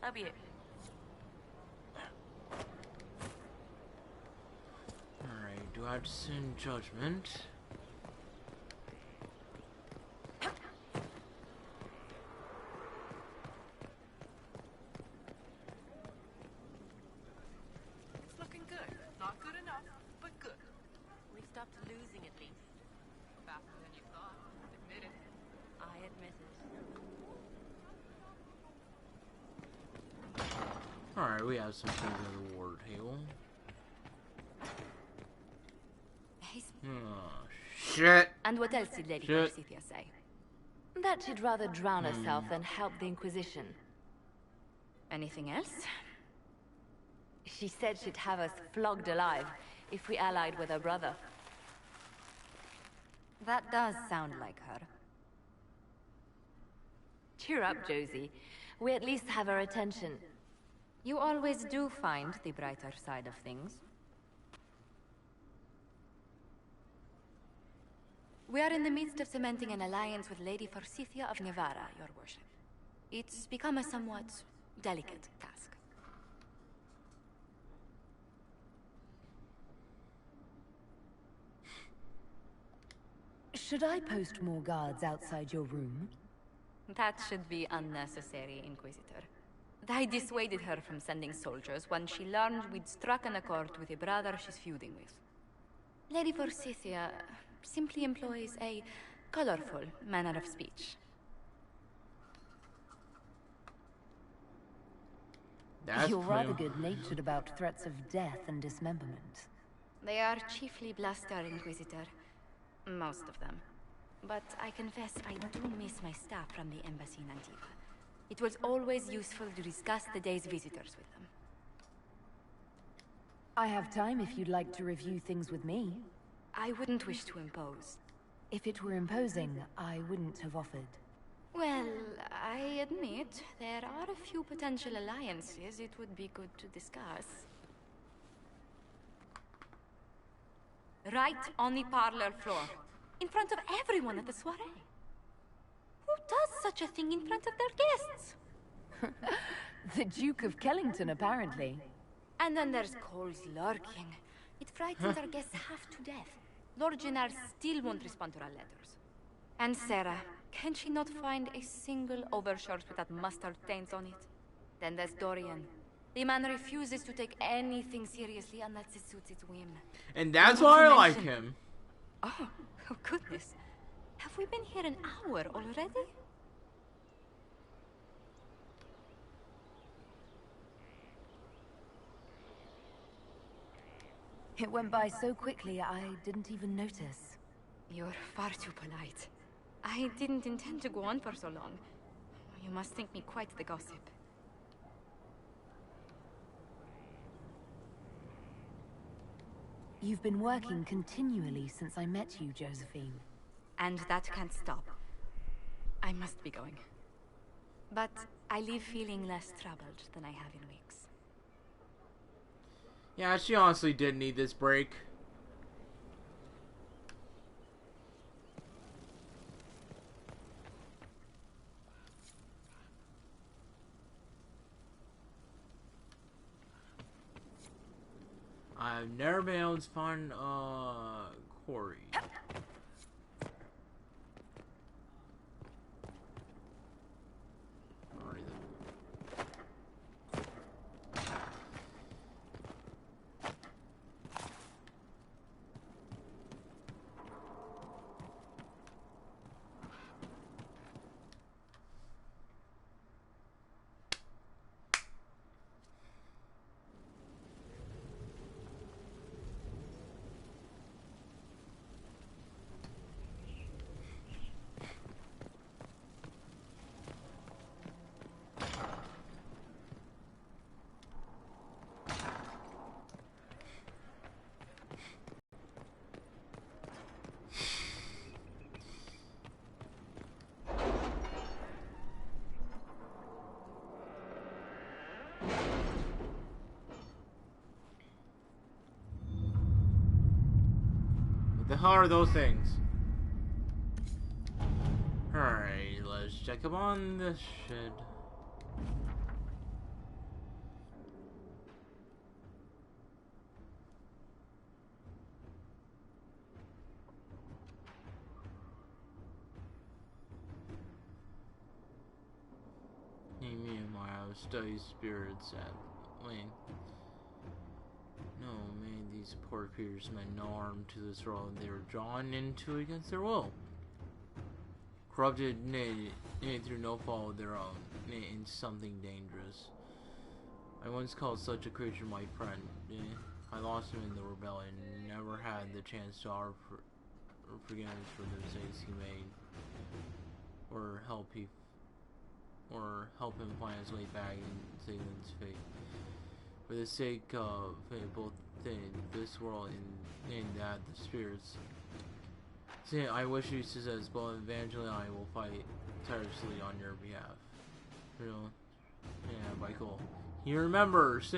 So be it. Alright, do I have to send judgment? It's looking good. Not good enough, but good. We've stopped losing at least. Faster than you thought. Admit it. I admit it. Alright, we have some things on the war table. Oh, shit! And what else did Lady Forsythia say? That she'd rather drown herself than help the Inquisition. Anything else? She said she'd have us flogged alive if we allied with her brother. That does sound like her. Cheer up, Josie. We at least have her attention. You always do find the brighter side of things. We are in the midst of cementing an alliance with Lady Forsythia of Navarra, your worship. It's become a somewhat delicate task. Should I post more guards outside your room? That should be unnecessary, Inquisitor. I dissuaded her from sending soldiers when she learned we'd struck an accord with a brother she's feuding with. Lady Forsythia simply employs a colorful manner of speech. You're rather good-natured about threats of death and dismemberment. They are chiefly bluster, Inquisitor. Most of them. But I confess I do miss my staff from the embassy in Antigua. It was always useful to discuss the day's visitors with them. I have time if you'd like to review things with me. I wouldn't wish to impose. If it were imposing, I wouldn't have offered. Well, I admit there are a few potential alliances it would be good to discuss. Right on the parlor floor, in front of everyone at the soiree. Who does such a thing in front of their guests? The Duke of Kellington, apparently. And then there's Cole's lurking. It frightens our guests half to death. Lord Jennar still won't respond to our letters. And Sarah, can she not find a single overshirt without mustard stains on it? Then there's Dorian. The man refuses to take anything seriously unless it suits its whim. And that's why I like him. Oh goodness. Have we been here an hour already? It went by so quickly, I didn't even notice. You're far too polite. I didn't intend to go on for so long. You must think me quite the gossip. You've been working continually since I met you, Josephine. And that can't stop. I must be going. But I leave feeling less troubled than I have in weeks. Yeah, she honestly did need this break. I've never been able to find Corey. What the hell are those things? Alright, let's check up on this shit. I have studied spirits at length. No, man, these poor creatures meant no harm to this world, and they were drawn into it against their will. Corrupted, nay, through no fault of their own, into something dangerous. I once called such a creature my friend. I lost him in the rebellion, and never had the chance to offer forgiveness for the mistakes he made, or help him find his way back and save his fate. For the sake of both this world and that the spirits. See, I wish you success, both Evangeline and I will fight tirelessly on your behalf. You know? Yeah, Michael. He remembers!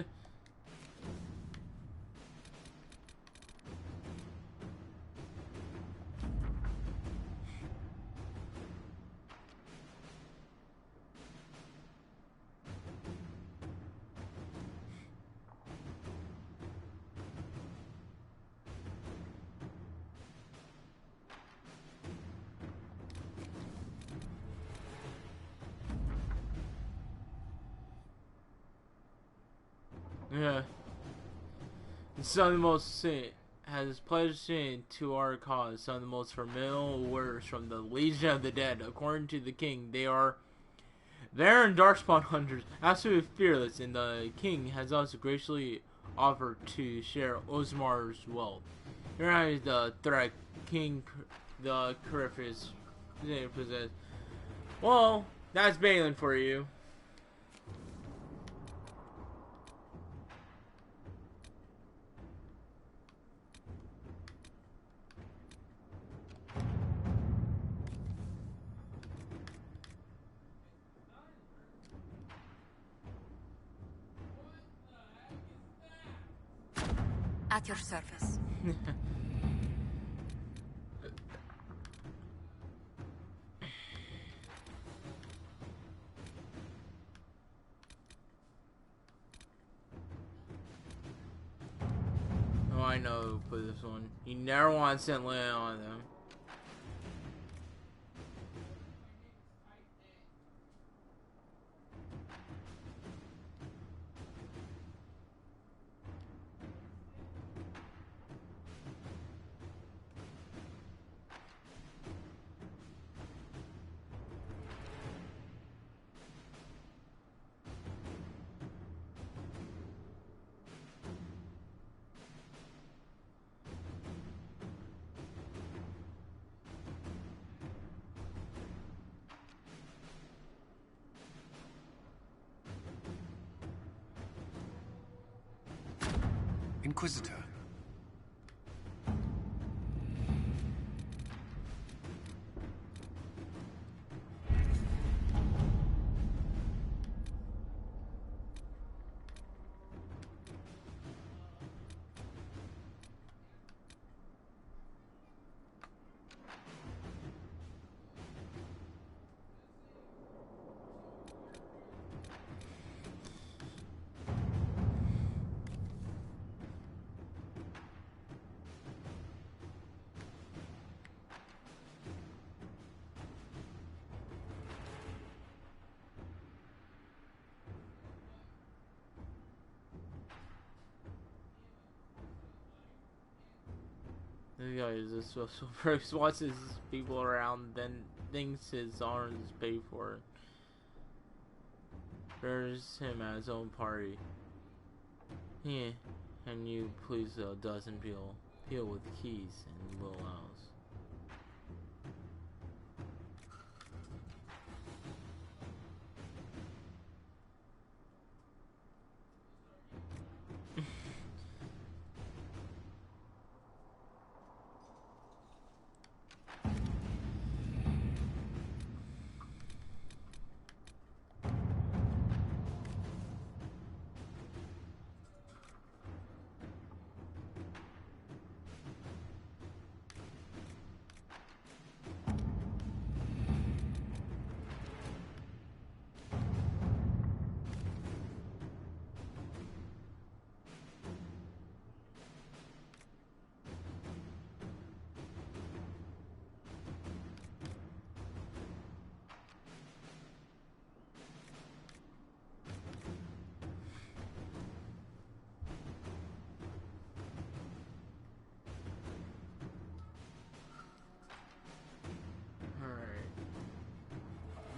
Yeah. Some of the most has pledged to our cause some of the most formidable warriors from the Legion of the Dead. According to the king, they are Varen Darkspawn hunters, absolutely fearless, and the king has also graciously offered to share Osmar's wealth. Here is the threat King the Coryphus possess. Well, that's Balin for you. At your service. Oh, I know who put this one. You never want to send Lynn on them. Inquisitor. This guy is just so first watches people around, then thinks his arms is paid for. There's him at his own party. Yeah, and you please doesn't peel with keys and will house.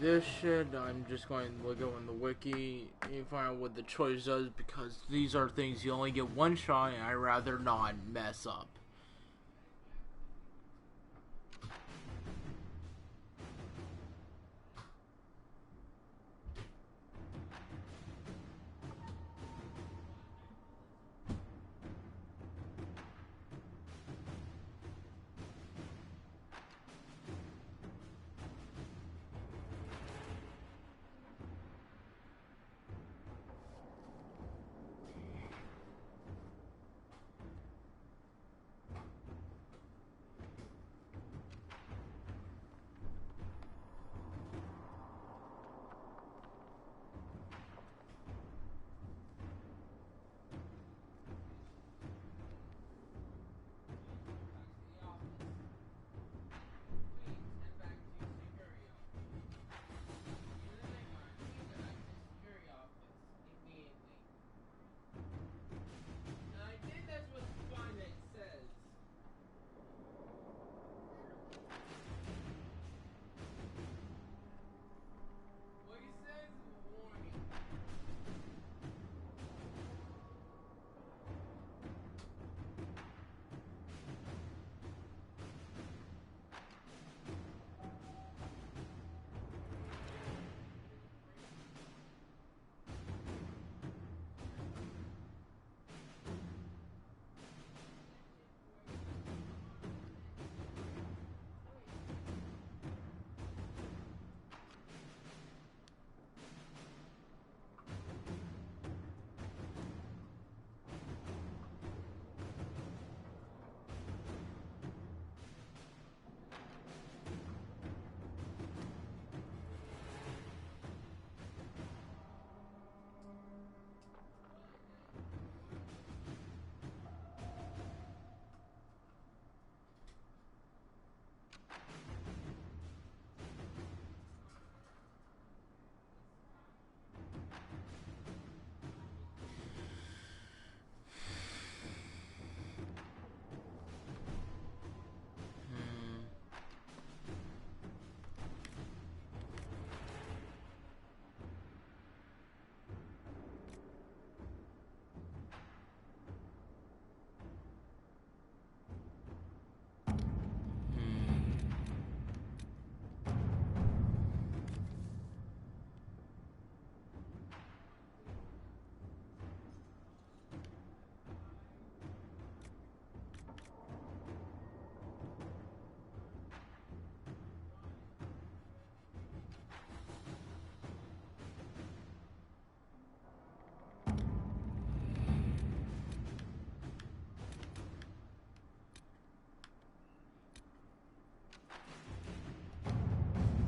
this shit, I'm just going to look up on the wiki and find out what the choice does, because these are things you only get one shot and I'd rather not mess up.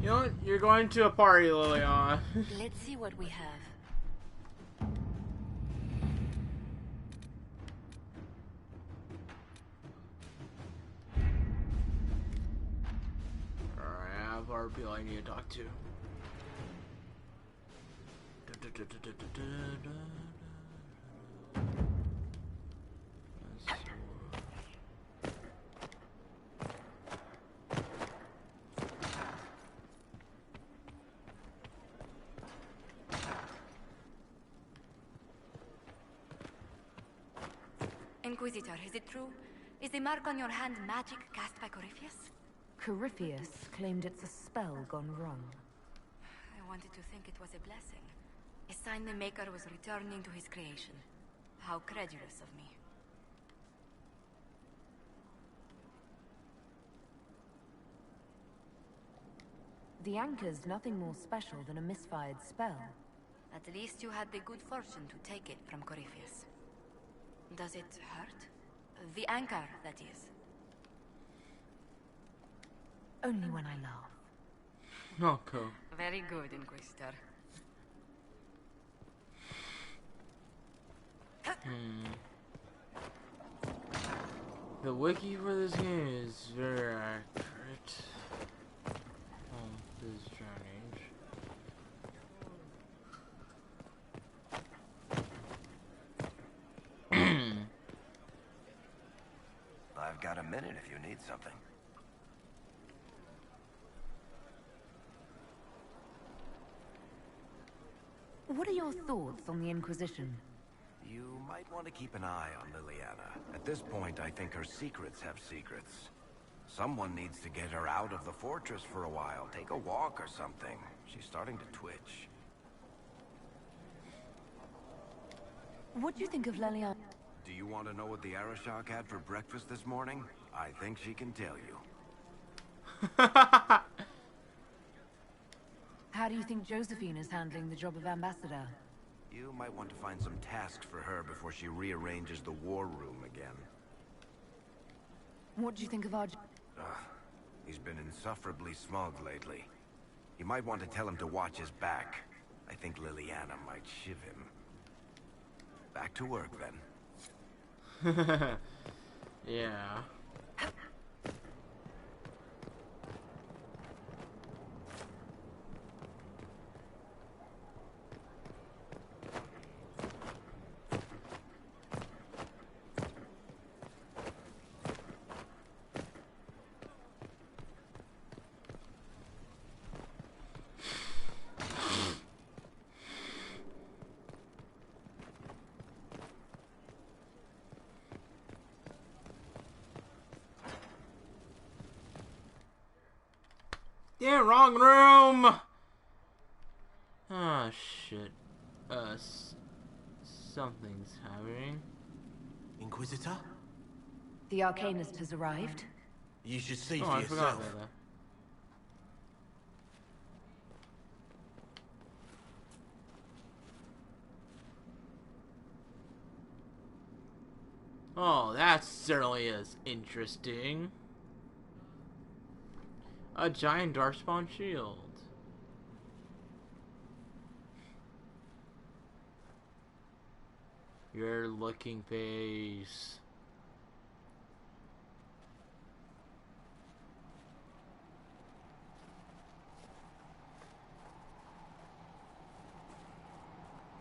You know what? You're going to a party, Liliana. Let's see what we have. Alright, I have our people I need to talk to. Inquisitor, is it true? Is the mark on your hand magic cast by Corypheus? Corypheus claimed it's a spell gone wrong. I wanted to think it was a blessing. A sign the Maker was returning to his creation. How credulous of me. The anchor's nothing more special than a misfired spell. At least you had the good fortune to take it from Corypheus. Does it hurt? The anchor, that is. Only when I laugh. Oh, cool. Very good, Inquisitor. The wiki for this game is very accurate. Oh, this is strange. I've got a minute if you need something. What are your thoughts on the Inquisition? You might want to keep an eye on Liliana. At this point, I think her secrets have secrets. Someone needs to get her out of the fortress for a while. Take a walk or something. She's starting to twitch. What do you think of Liliana? Do you want to know what the Arashok had for breakfast this morning? I think she can tell you. How do you think Josephine is handling the job of ambassador? You might want to find some tasks for her before she rearranges the war room again. What do you think of our... He's been insufferably smug lately. You might want to tell him to watch his back. I think Liliana might shiv him. Back to work, then. Yeah. Yeah, wrong room! Ah, shit. Something's happening. Inquisitor? The Arcanist has arrived. You should see Oh, for I forgot yourself. about that. Oh, that certainly is interesting. A giant Darkspawn shield. Your looking face.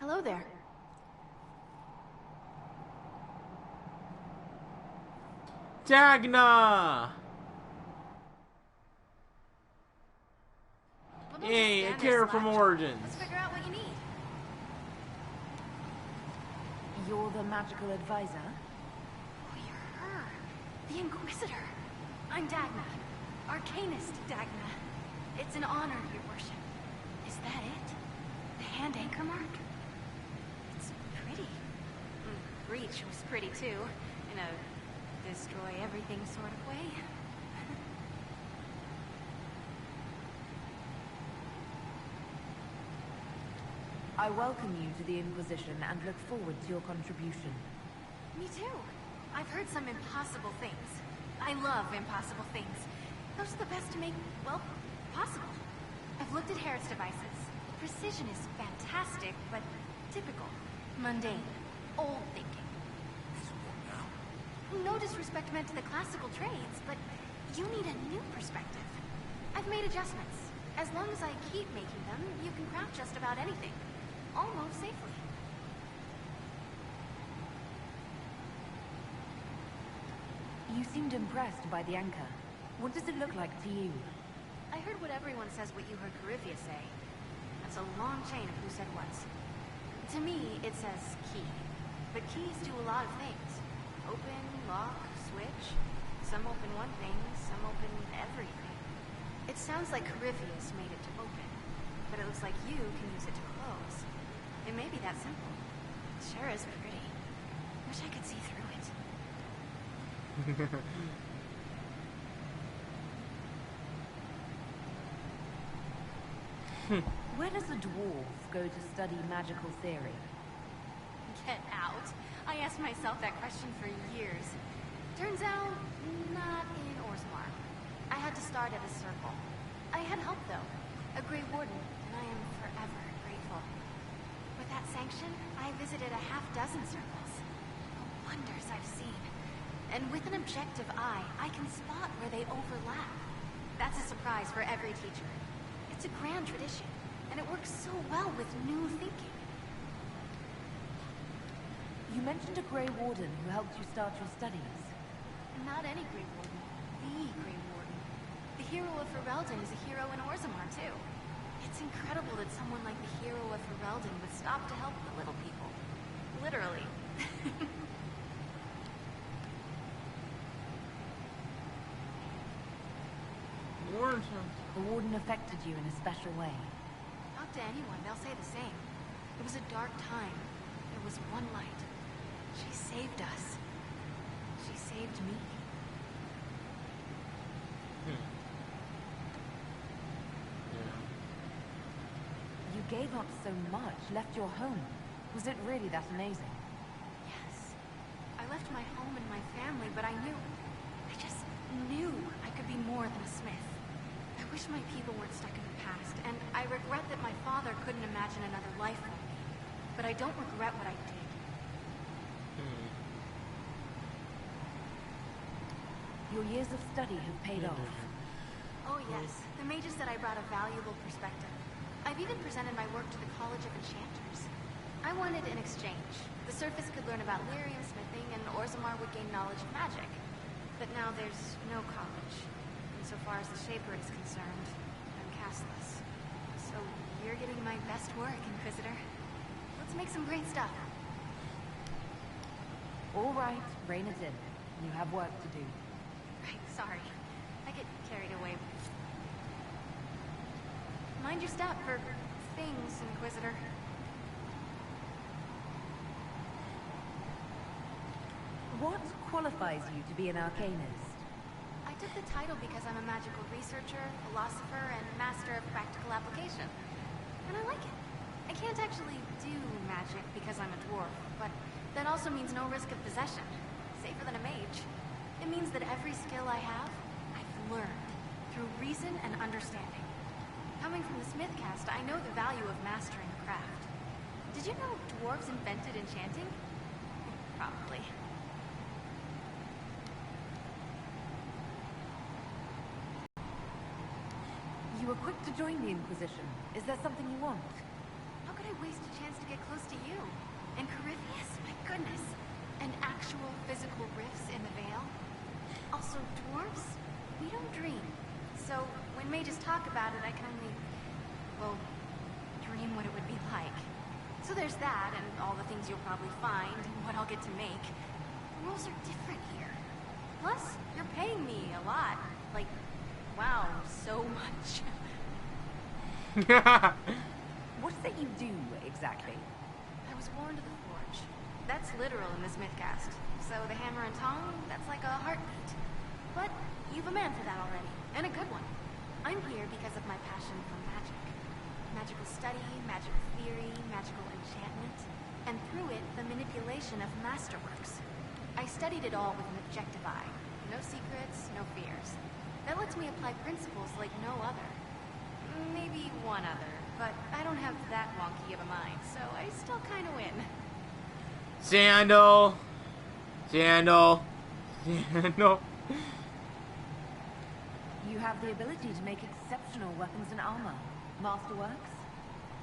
Hello there. Dagna! Well, don't Hey, just a stand care there from slouching. Origins. Let's figure out what you need. You're the magical advisor? Oh, you're her. The Inquisitor. I'm Dagna. Arcanist Dagna. It's an honor, your worship. Is that it? The hand anchor mark? It's pretty. Breach was pretty too. In a destroy everything sort of way. I welcome you to the Inquisition and look forward to your contribution. Me too. I've heard some impossible things. I love impossible things. Those are the best to make, well, possible. I've looked at Herod's devices. Precision is fantastic, but typical. Mundane. Old thinking. So what now? No disrespect meant to the classical trades, but you need a new perspective. I've made adjustments. As long as I keep making them, you can craft just about anything. Almost safely. You seemed impressed by the anchor. What does it look like to you? I heard what everyone says what you heard Carifia say. That's a long chain of who said what. To me, it says key. But keys do a lot of things. Open, lock, switch. Some open one thing, some open everything. It sounds like Carifia's made it to open. But it looks like you can use it to close. It may be that simple. It sure is pretty. Wish I could see through it. Where does a dwarf go to study magical theory? Get out. I asked myself that question for years. Turns out, not in Orzammar. I had to start at a circle. I had help, though. A Grey Warden, and I am forever grateful. With that sanction, I visited a half-dozen circles. The wonders I've seen. And with an objective eye, I can spot where they overlap. That's a surprise for every teacher. It's a grand tradition, and it works so well with new thinking. You mentioned a Grey Warden who helped you start your studies. Not any Grey Warden. The Grey Warden. The hero of Ferelden is a hero in Orzammar, too. It's incredible that someone like the hero of Ferelden would stop to help the little people. Literally. The Warden affected you in a special way. Talk to anyone, they'll say the same. It was a dark time. There was one light. She saved us. She saved me. You gave up so much, left your home. Was it really that amazing? Yes. I left my home and my family, but I just knew I could be more than a smith. I wish my people weren't stuck in the past, and I regret that my father couldn't imagine another life for me. But I don't regret what I did. Your years of study have paid off. Oh yes, the mages said I brought a valuable perspective. I've even presented my work to the College of Enchanters. I wanted an exchange. The surface could learn about lyrium smithing, and Orzammar would gain knowledge of magic. But now there's no college. Insofar as the Shaper is concerned, I'm castless. So you're getting my best work, Inquisitor. Let's make some great stuff. All right, rein it in. You have work to do. Right, sorry. I get carried away. Mind your step for things, Inquisitor. What qualifies you to be an arcanist? I took the title because I'm a magical researcher, philosopher, and master of practical application. And I like it. I can't actually do magic because I'm a dwarf, but that also means no risk of possession. Safer than a mage. It means that every skill I have, I've learned through reason and understanding. Coming from the Smith caste, I know the value of mastering a craft. Did you know dwarves invented enchanting? Probably. You were quick to join the Inquisition. Is there something you want? How could I waste a chance to get close to you? And Corypheus? My goodness. And actual physical rifts in the Vale? Also, dwarves? We don't dream. So, when mages talk about it, I can only, well, dream what it would be like. So there's that, and all the things you'll probably find, and what I'll get to make. The rules are different here. Plus, you're paying me a lot. Like, wow, so much. What is it you do, exactly? I was born to the forge. That's literal in the Smith caste. So the hammer and tongue, that's like a heartbeat. But you've a man for that already, and a good one. I'm here because of my passion for magic. Magical study, magical theory, magical enchantment, and through it, the manipulation of masterworks. I studied it all with an objective eye. No secrets, no fears. That lets me apply principles like no other. Maybe one other, but I don't have that wonky of a mind, so I still kind of win. Sandal. Sandal. Sandal. You have the ability to make exceptional weapons and armor. Masterworks?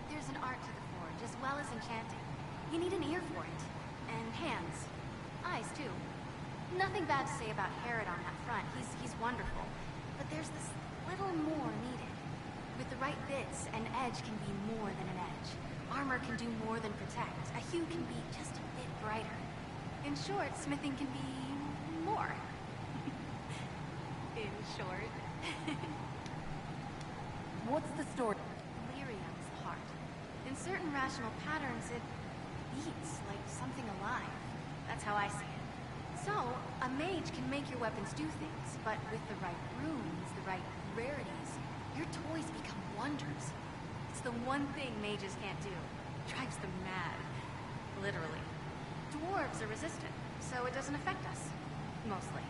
There's an art to the forge, as well as enchanting. You need an ear for it. And hands. Eyes, too. Nothing bad to say about Herod on that front. He's wonderful. But there's this little more needed. With the right bits, an edge can be more than an edge. Armor can do more than protect. A hue can be just a bit brighter. In short, smithing can be more. In short. What's the story? Lyrium's the heart. In certain rational patterns, it beats like something alive. That's how I see it. So, a mage can make your weapons do things, but with the right runes, the right rarities, your toys become wonders. It's the one thing mages can't do. Drives them mad. Literally. Dwarves are resistant, so it doesn't affect us. Mostly.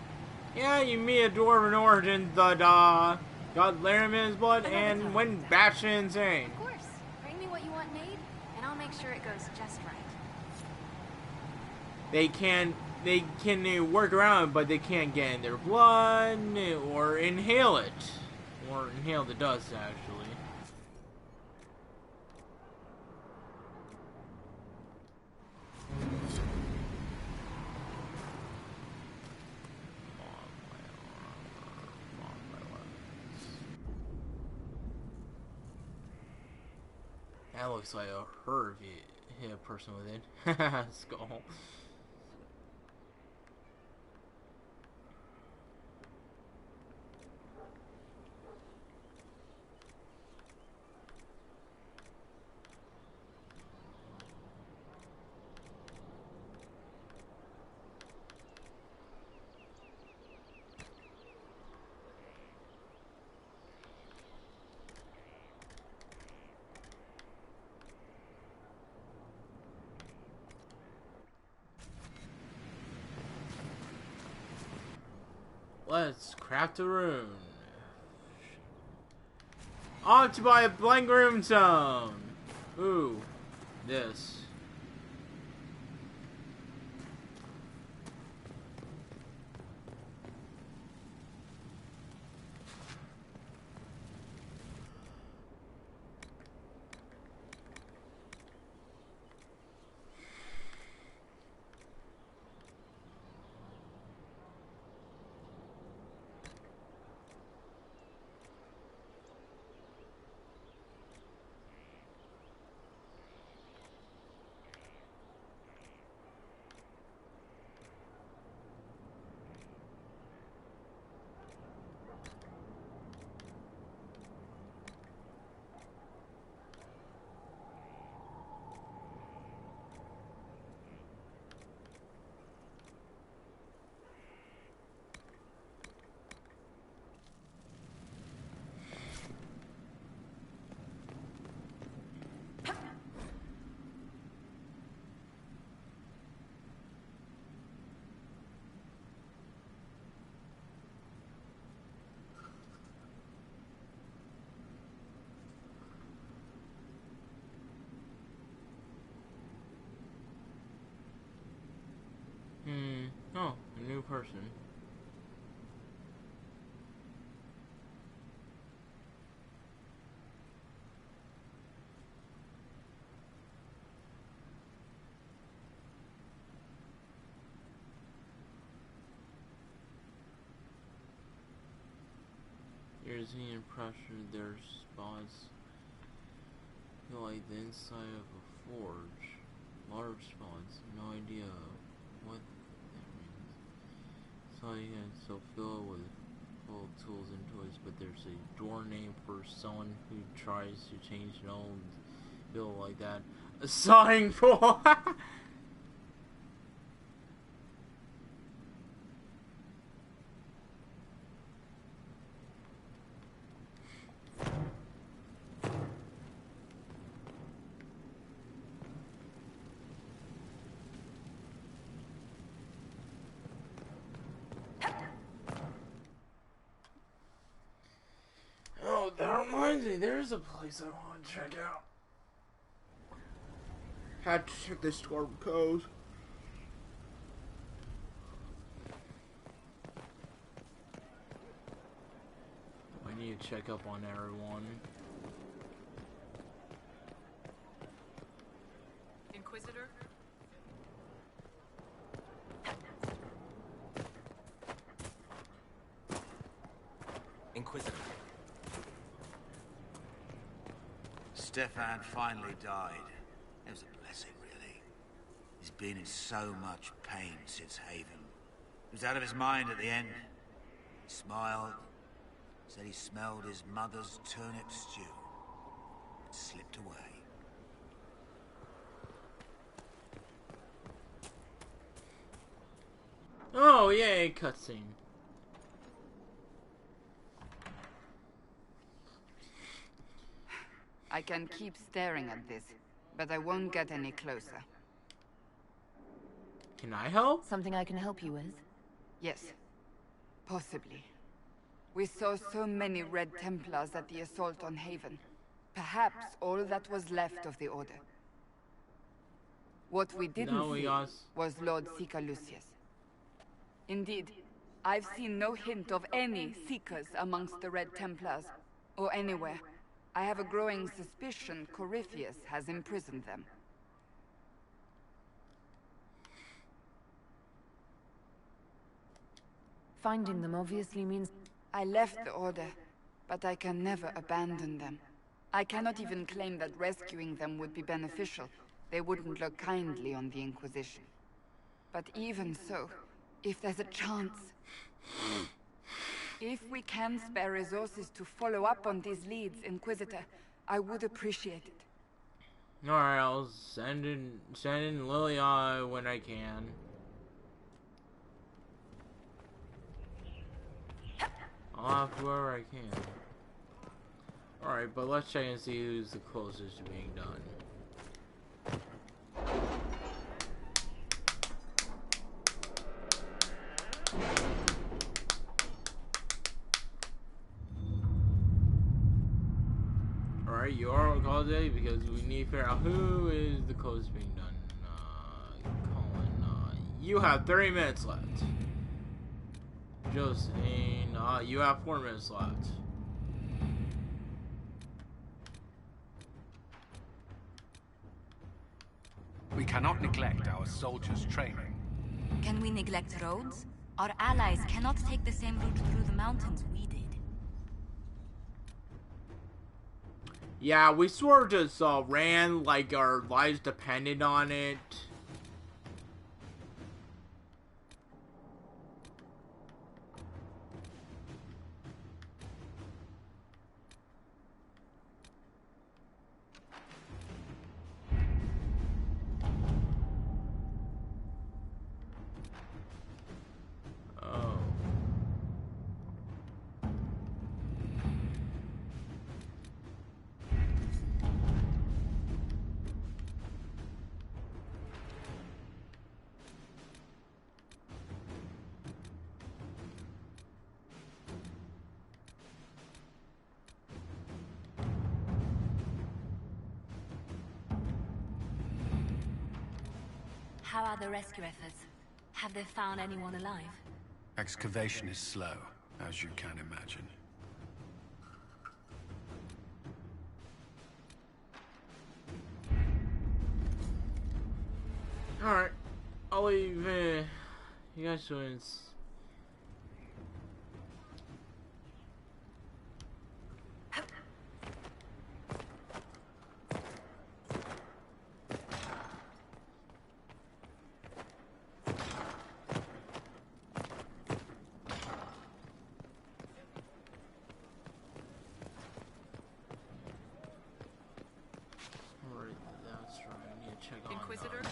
Yeah, you meet a dwarven origin that got Laram in his blood and went batshit insane. Of course. Bring me what you want made, and I'll make sure it goes just right. They can work around, but they can't get in their blood or inhale it. Or inhale the dust, actually. That looks like a herb if you hit a person with it. Skull. Let's craft a rune. On to buy a blank rune stone. Ooh, this. Oh, a new person. Here's the impression their spots feel like the inside of a forge. Large spots, no idea what that means. So yeah, so filled with full of tools and toys, but there's a door name for someone who tries to change an old bill like that. A sawing pool. Oh, that reminds me, there's a place I want to check out. Had to check the storm codes. I need to check up on everyone. Inquisitor? Inquisitor. Stefan finally died. It was a blessing, really. He's been in so much pain since Haven. He was out of his mind at the end. He smiled, said he smelled his mother's turnip stew, and slipped away. Oh, yay, cutscene. I can keep staring at this, but I won't get any closer. Can I help? Something I can help you with? Yes, possibly. We saw so many Red Templars at the assault on Haven. Perhaps all that was left of the Order. What we didn't see was Lord Seeker Lucius. Indeed, I've seen no hint of any Seekers amongst the Red Templars, or anywhere. I have a growing suspicion Corypheus has imprisoned them. Finding them obviously means... I left the Order, but I can never abandon them. I cannot even claim that rescuing them would be beneficial. They wouldn't look kindly on the Inquisition. But even so, if there's a chance... If we can spare resources to follow up on these leads, Inquisitor, I would appreciate it. Alright, I'll send in Lily when I can. I'll have whoever I can. Alright, but let's check and see who's the closest to being done. Alright, you are on call today because we need to figure out who is the closest being done. Colin, you have 30 minutes left. Josephine, you have 4 minutes left. We cannot neglect our soldiers' training. Can we neglect roads? Our allies cannot take the same route through the mountains we did. Yeah, we sort of just ran like our lives depended on it. How are the rescue efforts? Have they found anyone alive? Excavation is slow, as you can imagine. Alright, I'll leave you guys doing. Inquisitor?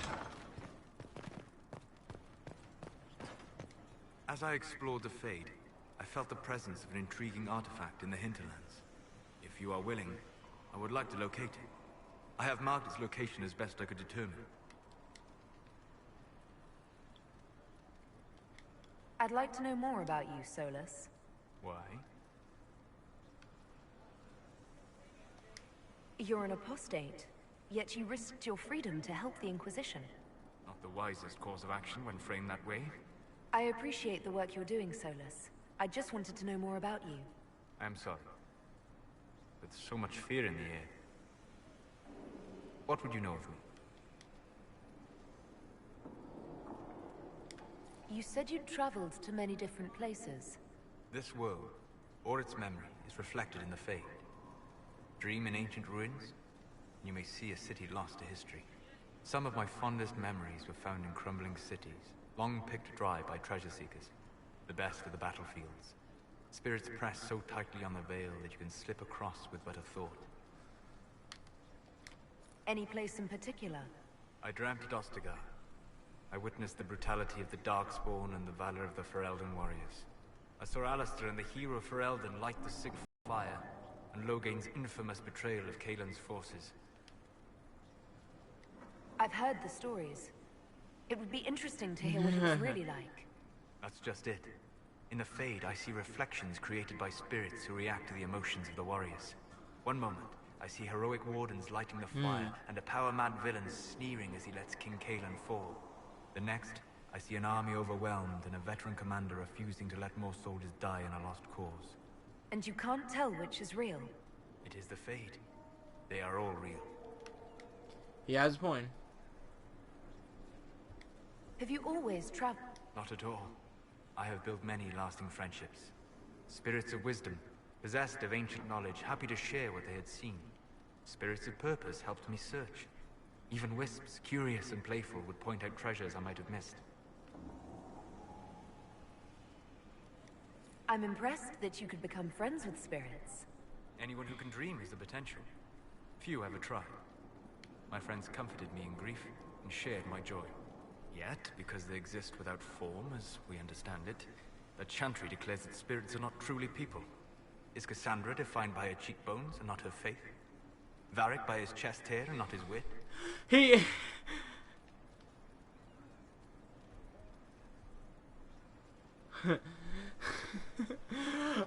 As I explored the Fade, I felt the presence of an intriguing artifact in the hinterlands. If you are willing, I would like to locate it. I have marked its location as best I could determine. I'd like to know more about you, Solus. Why? You're an apostate, yet you risked your freedom to help the Inquisition. Not the wisest course of action when framed that way. I appreciate the work you're doing, Solus. I just wanted to know more about you. I am sorry. With so much fear in the air. What would you know of me? You said you'd traveled to many different places. This world, or its memory, is reflected in the Fade. Dream in ancient ruins, and you may see a city lost to history. Some of my fondest memories were found in crumbling cities, long picked dry by treasure seekers. The best of the battlefields. Spirits press so tightly on the veil that you can slip across with but a thought. Any place in particular? I dreamt at Ostagar. I witnessed the brutality of the Darkspawn and the valor of the Ferelden warriors. I saw Alistair and the hero Ferelden light the sick fire, and Logain's infamous betrayal of Kaelin's forces. I've heard the stories. It would be interesting to hear what it was really like. That's just it. In the Fade, I see reflections created by spirits who react to the emotions of the warriors. One moment, I see heroic wardens lighting the fire, and a power-mad villain sneering as he lets King Kaelin fall. The next, I see an army overwhelmed and a veteran commander refusing to let more soldiers die in a lost cause. And you can't tell which is real. It is the Fade. They are all real. He has a point. Have you always traveled? Not at all. I have built many lasting friendships. Spirits of wisdom, possessed of ancient knowledge, happy to share what they had seen. Spirits of purpose helped me search. Even wisps, curious and playful, would point out treasures I might have missed. I'm impressed that you could become friends with spirits. Anyone who can dream has the potential. Few ever try. My friends comforted me in grief and shared my joy. Yet, because they exist without form, as we understand it, the Chantry declares that spirits are not truly people. Is Cassandra defined by her cheekbones and not her faith? Varric by his chest hair and not his wit? He...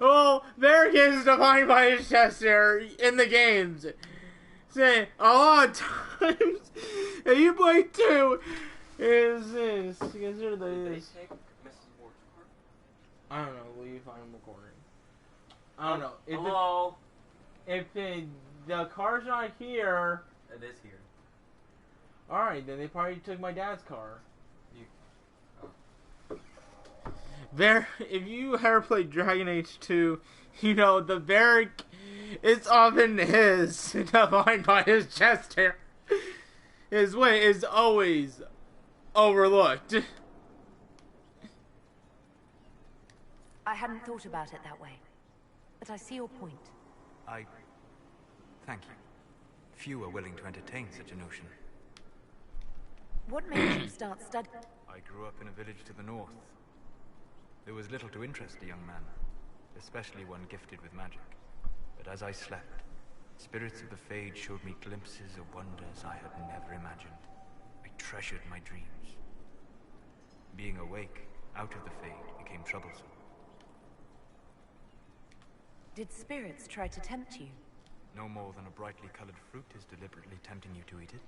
Well, Varric is defined by his chest hair in the games. Say, a lot of times, if you play 2, is this. Consider this. I don't know, leave, I'm recording. I don't know. If Hello? the car's not here... It is here. Alright, then they probably took my dad's car. If you ever played Dragon Age 2, you know the Varric is often his, defined by his chest hair. His way is always overlooked. I hadn't thought about it that way, but I see your point. Thank you. Few are willing to entertain such a notion. What made you start studying? I grew up in a village to the north. There was little to interest a young man, especially one gifted with magic. But as I slept, spirits of the Fade showed me glimpses of wonders I had never imagined. I treasured my dreams. Being awake, out of the Fade, became troublesome. Did spirits try to tempt you? No more than a brightly colored fruit is deliberately tempting you to eat it.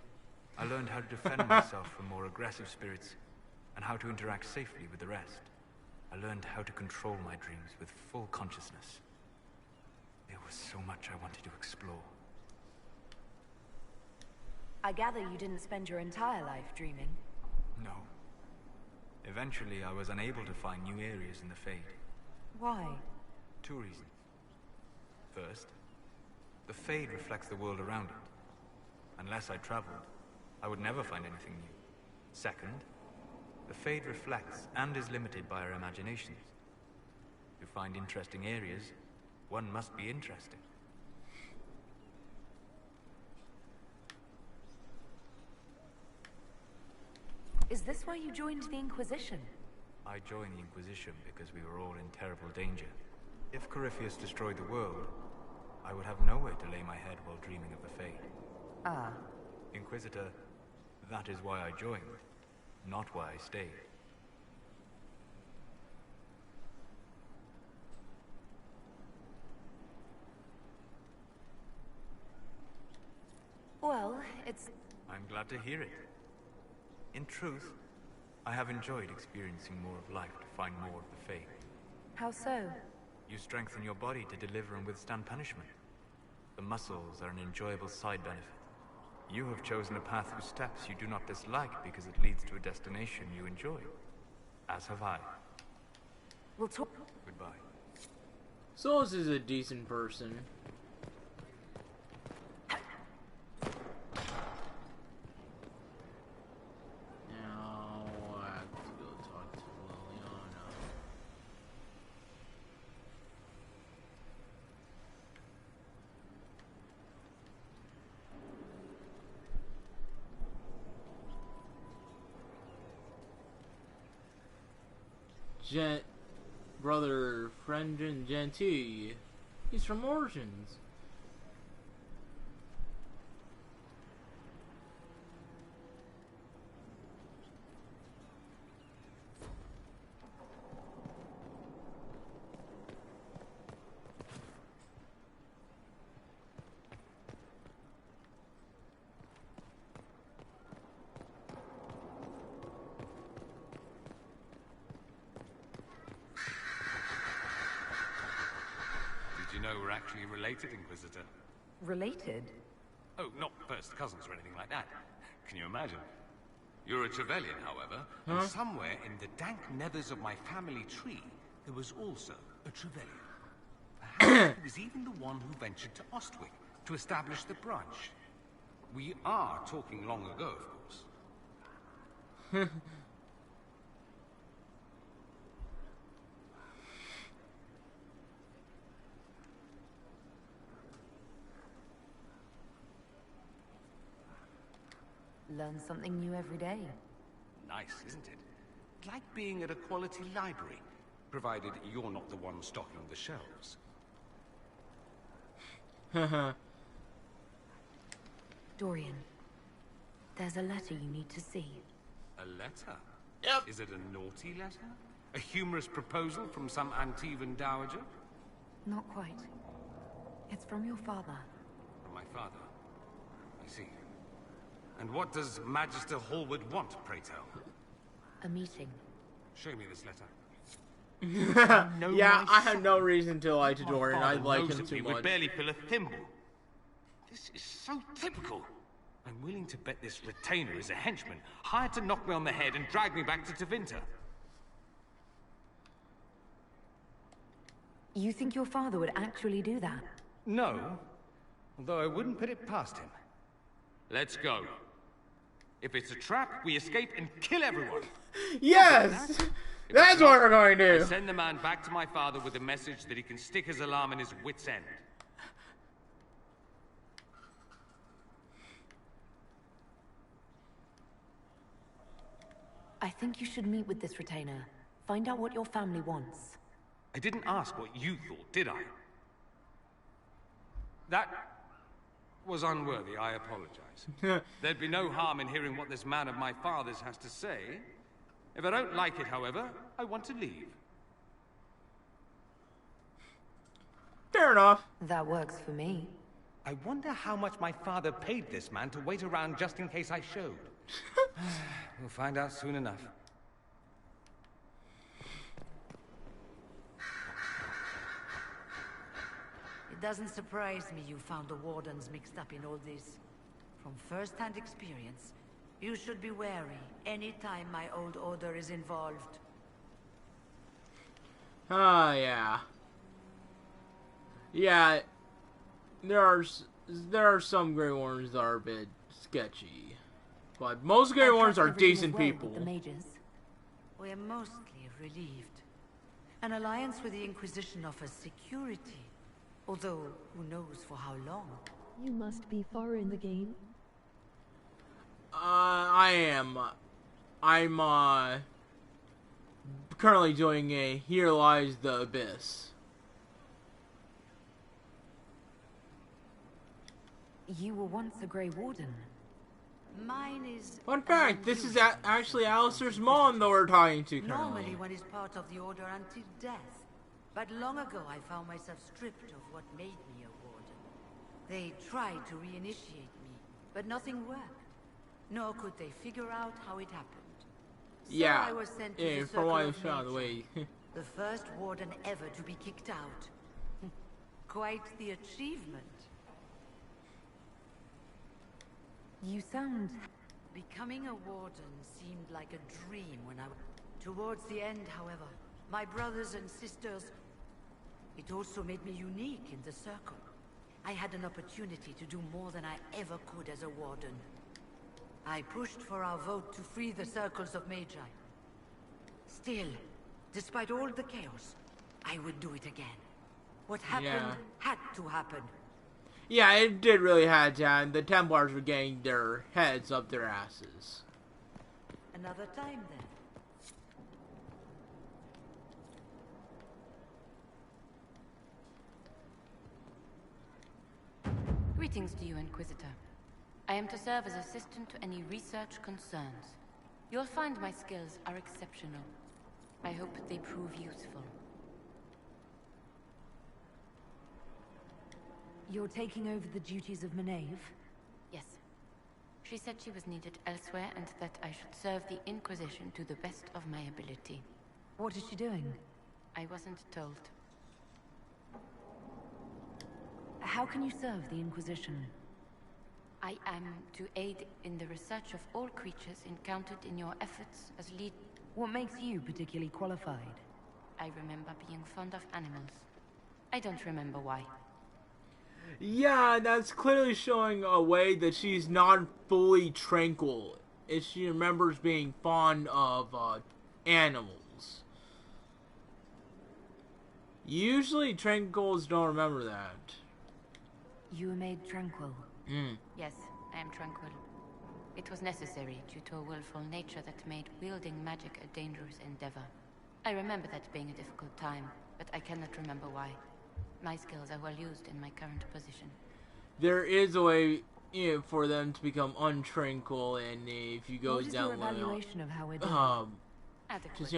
I learned how to defend myself from more aggressive spirits, and how to interact safely with the rest. I learned how to control my dreams with full consciousness. There was so much I wanted to explore. I gather you didn't spend your entire life dreaming. No. Eventually, I was unable to find new areas in the Fade. Why? 2 reasons. First, the Fade reflects the world around it. Unless I traveled, I would never find anything new. Second, the Fade reflects and is limited by our imaginations. To find interesting areas, one must be interesting. Is this why you joined the Inquisition? I joined the Inquisition because we were all in terrible danger. If Corypheus destroyed the world, I would have nowhere to lay my head while dreaming of the Fade. Ah. Inquisitor, that is why I joined, not why I stayed. Well, it's... I'm glad to hear it. In truth, I have enjoyed experiencing more of life to find more of the Fade. How so? You strengthen your body to deliver and withstand punishment. The muscles are an enjoyable side benefit. You have chosen a path whose steps you do not dislike because it leads to a destination you enjoy. As have I. We'll talk... Goodbye. Souls is a decent person. Now I have to go talk to Liliana. Brother Friendin Gentil. He's from Origins. We're actually related, Inquisitor. Related? Oh, not first cousins or anything like that. Can you imagine? You're a Trevelyan, however, and somewhere in the dank nethers of my family tree, there was also a Trevelyan. Perhaps he was even the one who ventured to Ostwick to establish the branch. We are talking long ago, of course. Learn something new every day. Nice, isn't it? Like being at a quality library, provided you're not the one stocking the shelves. Dorian, there's a letter you need to see. A letter? Yep. Is it a naughty letter? A humorous proposal from some Antivan dowager? Not quite. It's from your father. From my father? I see. And what does Magister Hallward want, pray tell? A meeting. Show me this letter. Yeah, I have no reason to lie to Dorian. I like him too would much. barely fill a thimble. This is so typical. I'm willing to bet this retainer is a henchman, hired to knock me on the head and drag me back to Tevinter. You think your father would actually do that? No, although I wouldn't put it past him. Let's go. If it's a trap, we escape and kill everyone. Yes! That's what we're going to I do. send the man back to my father with a message that he can stick his alarm in his wit's end. I think you should meet with this retainer. Find out what your family wants. I didn't ask what you thought, did I? That was unworthy, I apologize. There'd be no harm in hearing what this man of my father's has to say. If I don't like it, however, I want to leave. Fair enough. That works for me. I wonder how much my father paid this man to wait around just in case I showed. We'll find out soon enough. It doesn't surprise me you found the Wardens mixed up in all this. From first-hand experience, you should be wary anytime my old order is involved. Ah, yeah. Yeah, there are some Grey Warrens that are a bit sketchy. But most Grey Warrens are decent people. The mages. We're mostly relieved. An alliance with the Inquisition offers security. Although, who knows for how long? You must be far in the game. I am. I'm, currently doing a Here Lies the Abyss. You were once a Grey Warden. Mine is... Fun fact, this is actually Alistair's mom that we're talking to currently. Normally one is part of the Order until death. But long ago I found myself stripped of what made me a Warden. They tried to reinitiate me, but nothing worked. Nor could they figure out how it happened. So yeah, I was sent to yeah, the from what I Circle of found, wait. the first Warden ever to be kicked out. Quite the achievement. You sound... Becoming a Warden seemed like a dream when I... Towards the end, however, my brothers and sisters... It also made me unique in the Circle. I had an opportunity to do more than I ever could as a Warden. I pushed for our vote to free the Circles of Magi. Still, despite all the chaos, I would do it again. What happened had to happen. Yeah, it did really have to happen. The Templars were getting their heads up their asses. Another time, then. Greetings to you, Inquisitor. I am to serve as assistant to any research concerns. You'll find my skills are exceptional. I hope they prove useful. You're taking over the duties of Maeve? Yes. She said she was needed elsewhere and that I should serve the Inquisition to the best of my ability. What is she doing? I wasn't told. How can you serve the Inquisition? I am to aid in the research of all creatures encountered in your efforts as lead... What makes you particularly qualified? I remember being fond of animals. I don't remember why. Yeah, that's clearly showing a way that she's not fully tranquil. If she remembers being fond of animals. Usually tranquils don't remember that. You were made tranquil. Yes, I am tranquil. It was necessary due to a willful nature that made wielding magic a dangerous endeavor. I remember that being a difficult time, but I cannot remember why. My skills are well used in my current position. There is a way for them to become untranquil, and if you go What is down your evaluation of how we're doing? Adequate,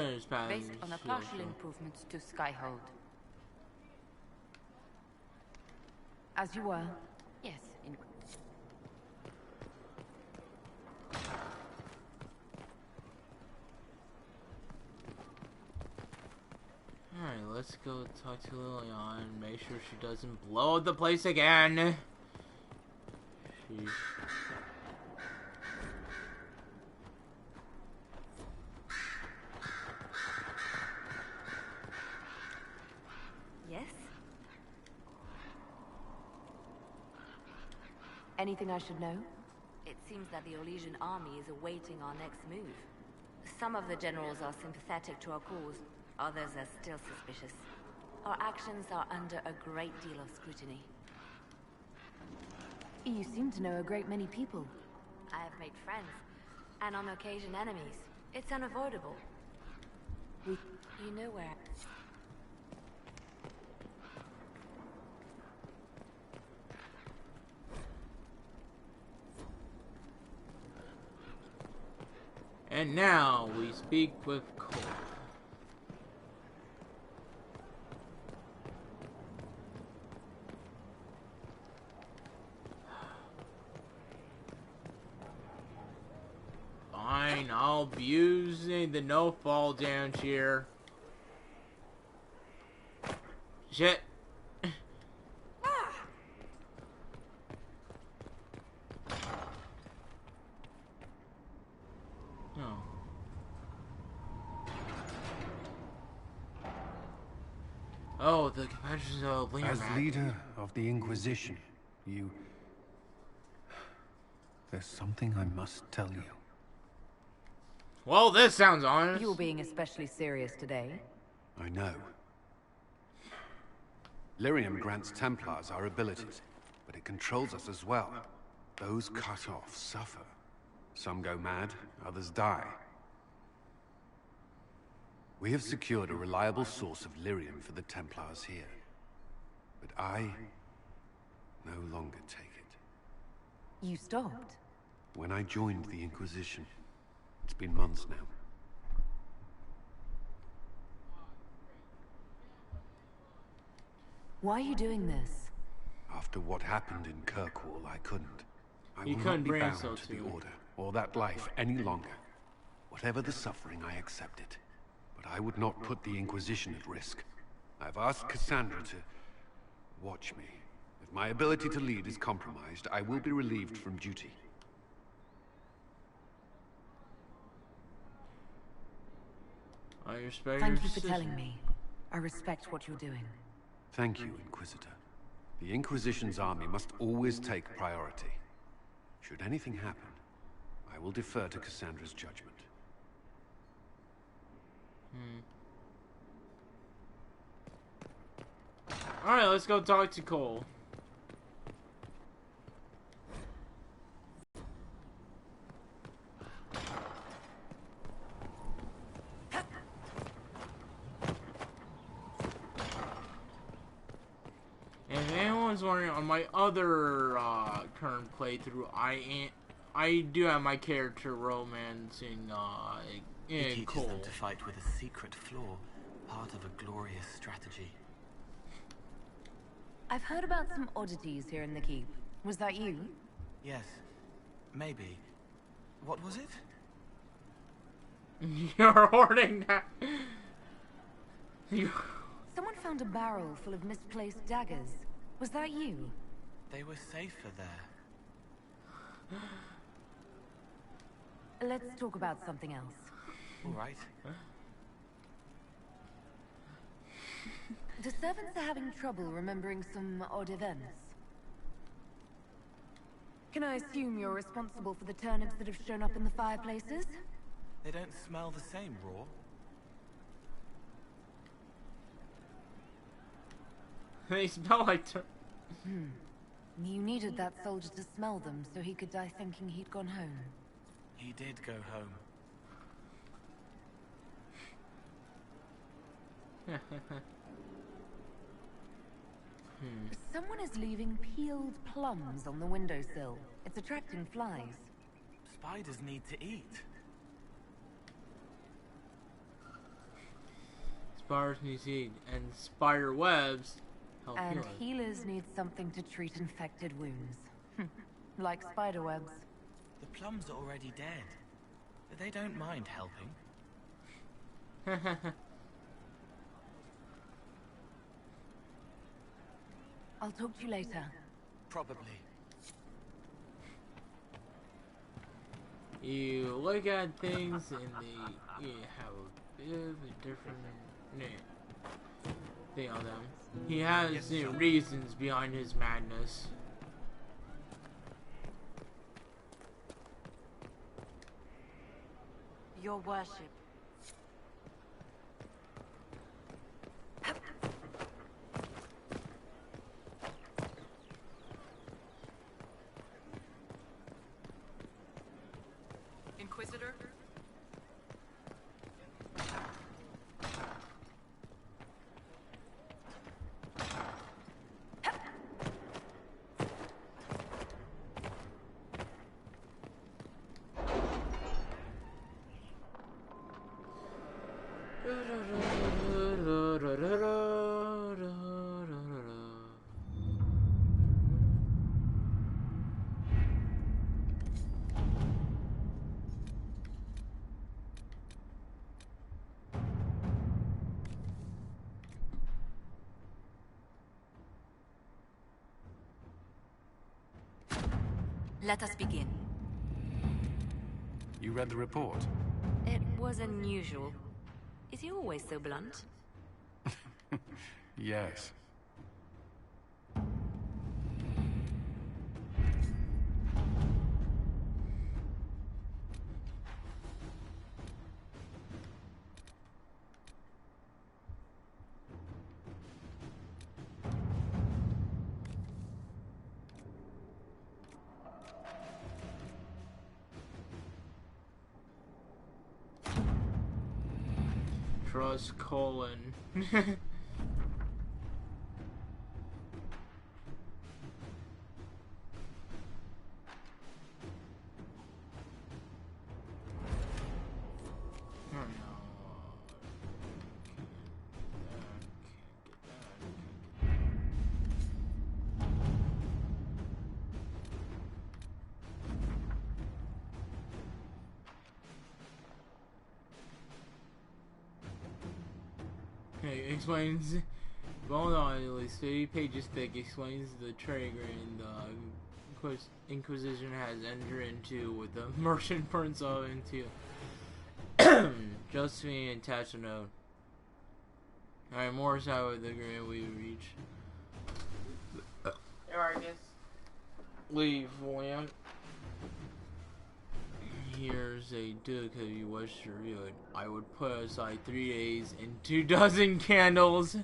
based on a partial improvement to Skyhold. As you were? Yes, Alright, let's go talk to Lilian, make sure she doesn't blow up the place again. Yes? Anything I should know? It seems that the Orlesian army is awaiting our next move. Some of the generals are sympathetic to our cause, others are still suspicious. Our actions are under a great deal of scrutiny. You seem to know a great many people. I have made friends, and on occasion enemies. It's unavoidable. You know where... And now we speak with Cole. Fine, I'll be using the no fall damage here. Shit. Oh, the competitors of As leader of the Inquisition, you... There's something I must tell you. Well, this sounds honest. You're being especially serious today. I know. Lyrium grants Templars our abilities, but it controls us as well. Those cut off suffer. Some go mad, others die. We have secured a reliable source of lyrium for the Templars here. But I no longer take it. You stopped? When I joined the Inquisition. It's been months now. Why are you doing this? After what happened in Kirkwall, I couldn't. I You will couldn't not be bring bound yourself to to the it. Order, or that life any longer. Whatever the suffering, I accept it. But I would not put the Inquisition at risk. I've asked Cassandra to watch me. If my ability to lead is compromised, I will be relieved from duty. I respect Thank your you for decision. telling me. I respect what you're doing. Thank you, Inquisitor. The Inquisition's army must always take priority. Should anything happen, I will defer to Cassandra's judgment. Alright, let's go talk to Cole. If anyone's wondering, on my other current playthrough, I do have my character romancing He teaches Cole. them to fight with a secret flaw, part of a glorious strategy. I've heard about some oddities here in the keep. Was that you? Yes, maybe. What was it? You're hoarding that. Someone found a barrel full of misplaced daggers. Was that you? They were safer there. Let's talk about something else. All right. The servants are having trouble remembering some odd events. Can I assume you're responsible for the turnips that have shown up in the fireplaces? They don't smell the same raw. They smell like You needed that soldier to smell them so he could die thinking he'd gone home. He did go home. Someone is leaving peeled plums on the windowsill. It's attracting flies. Spiders need to eat. Spiders need to eat, and spider webs help And heal. healers need something to treat infected wounds. Like spider webs. The plums are already dead. But they don't mind helping. I'll talk to you later. Probably. You look at things and they have a bit of a different thing on them. He has reasons behind his madness. Your worship. Inquisitor? Let us begin. You read the report? It was unusual. Is he always so blunt? Yes. Trust colon. Explains, well, on at least 30 pages thick, explains the trade agreement the Inquisition has entered into with the merchant prince of into Josephine and attached a note. Alright, more side with the agreement we reach. Alright, guys. Leave, William. Here's a duke if you wish to review it. I would put aside 3 days and 24 candles.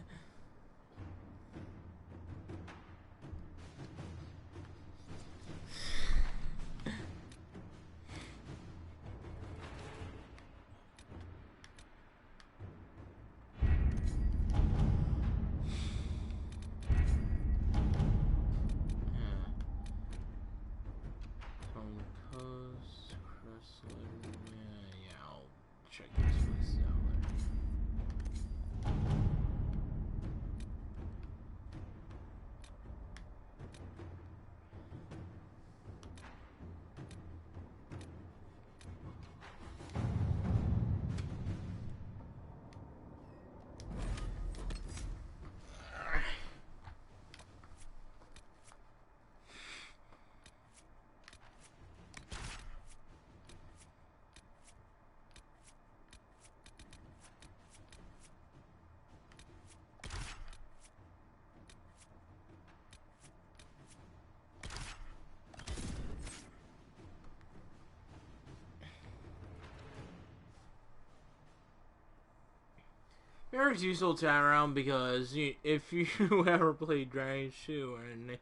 Eric's useful to have around because if you ever played Dragon 2, and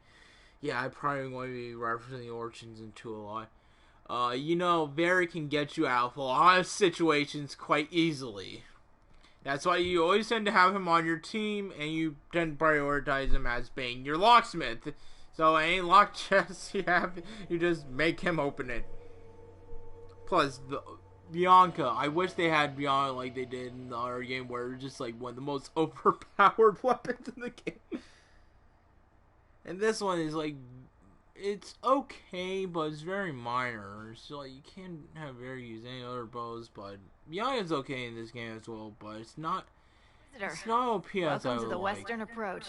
yeah, I probably going to be referencing the Origins into a lot. You know, Varric can get you out of a lot of situations quite easily. That's why you always tend to have him on your team, and you tend to prioritize him as being your locksmith. So any lock chest you have, you just make him open it. Plus, Bianca, I wish they had Bianca like they did in the other game, where it's just like one of the most overpowered weapons in the game. And this one is like, it's okay, but it's very minor. So like, you can't have Varric use any other bows, but Bianca's okay in this game as well, but it's not. It's not OP as I Welcome to would the like. western approach.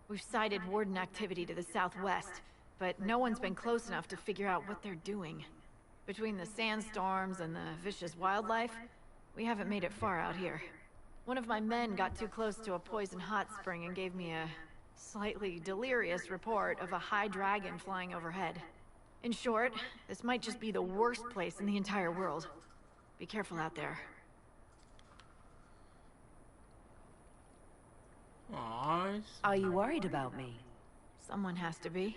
We've sighted warden activity to the southwest, but no one's been close enough to figure out what they're doing. Between the sandstorms and the vicious wildlife, we haven't made it far out here. One of my men got too close to a poison hot spring and gave me a slightly delirious report of a high dragon flying overhead. In short, this might just be the worst place in the entire world. Be careful out there. Aww. Are you worried about me? Someone has to be.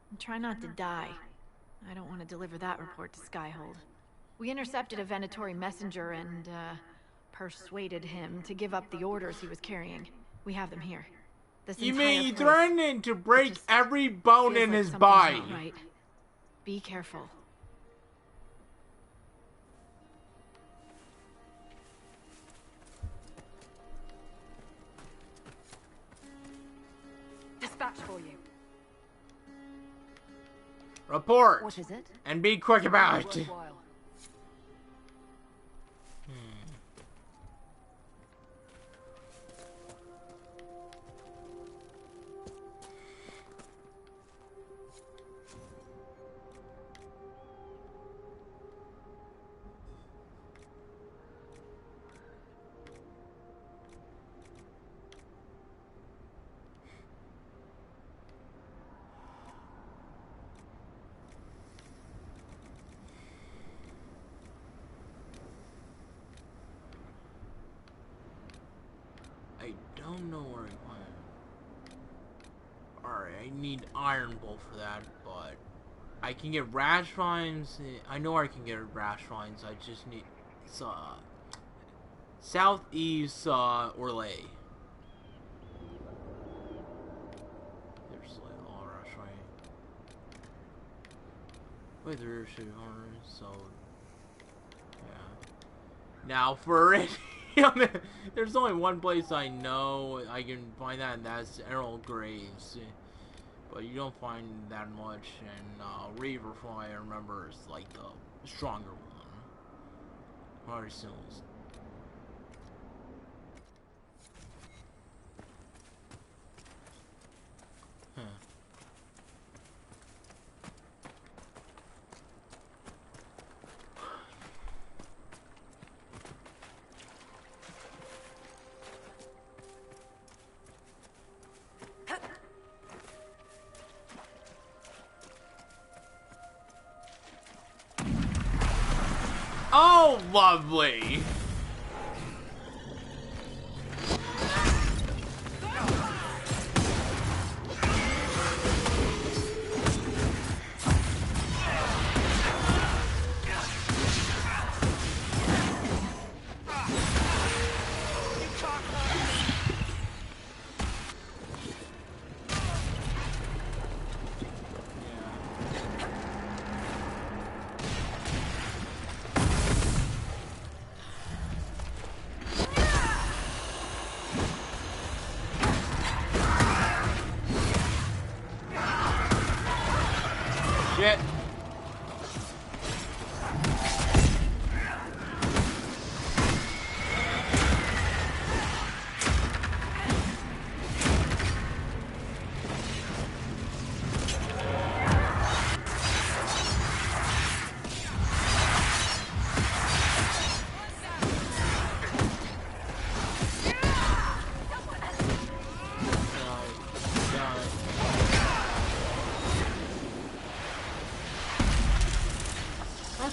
And try not to die. I don't want to deliver that report to Skyhold. We intercepted a Venatori messenger and, persuaded him to give up the orders he was carrying. We have them here. You mean you threatened to break every bone in his body? Right. Be careful. Dispatch for you. Report. What is it? And be quick about it. Worthwhile. I don't know where I went. Alright, I need Iron Bolt for that, but I can get Rash Vines. I know I can get Rash Vines. I just need Southeast Orlais. There's like all Rash Vine. Wait, there should be so yeah. Now for it. There's only one place I know I can find that, and that's Emerald Graves. But you don't find that much, and Reaverfly, I remember, is like the stronger one. Alright, so oh, lovely!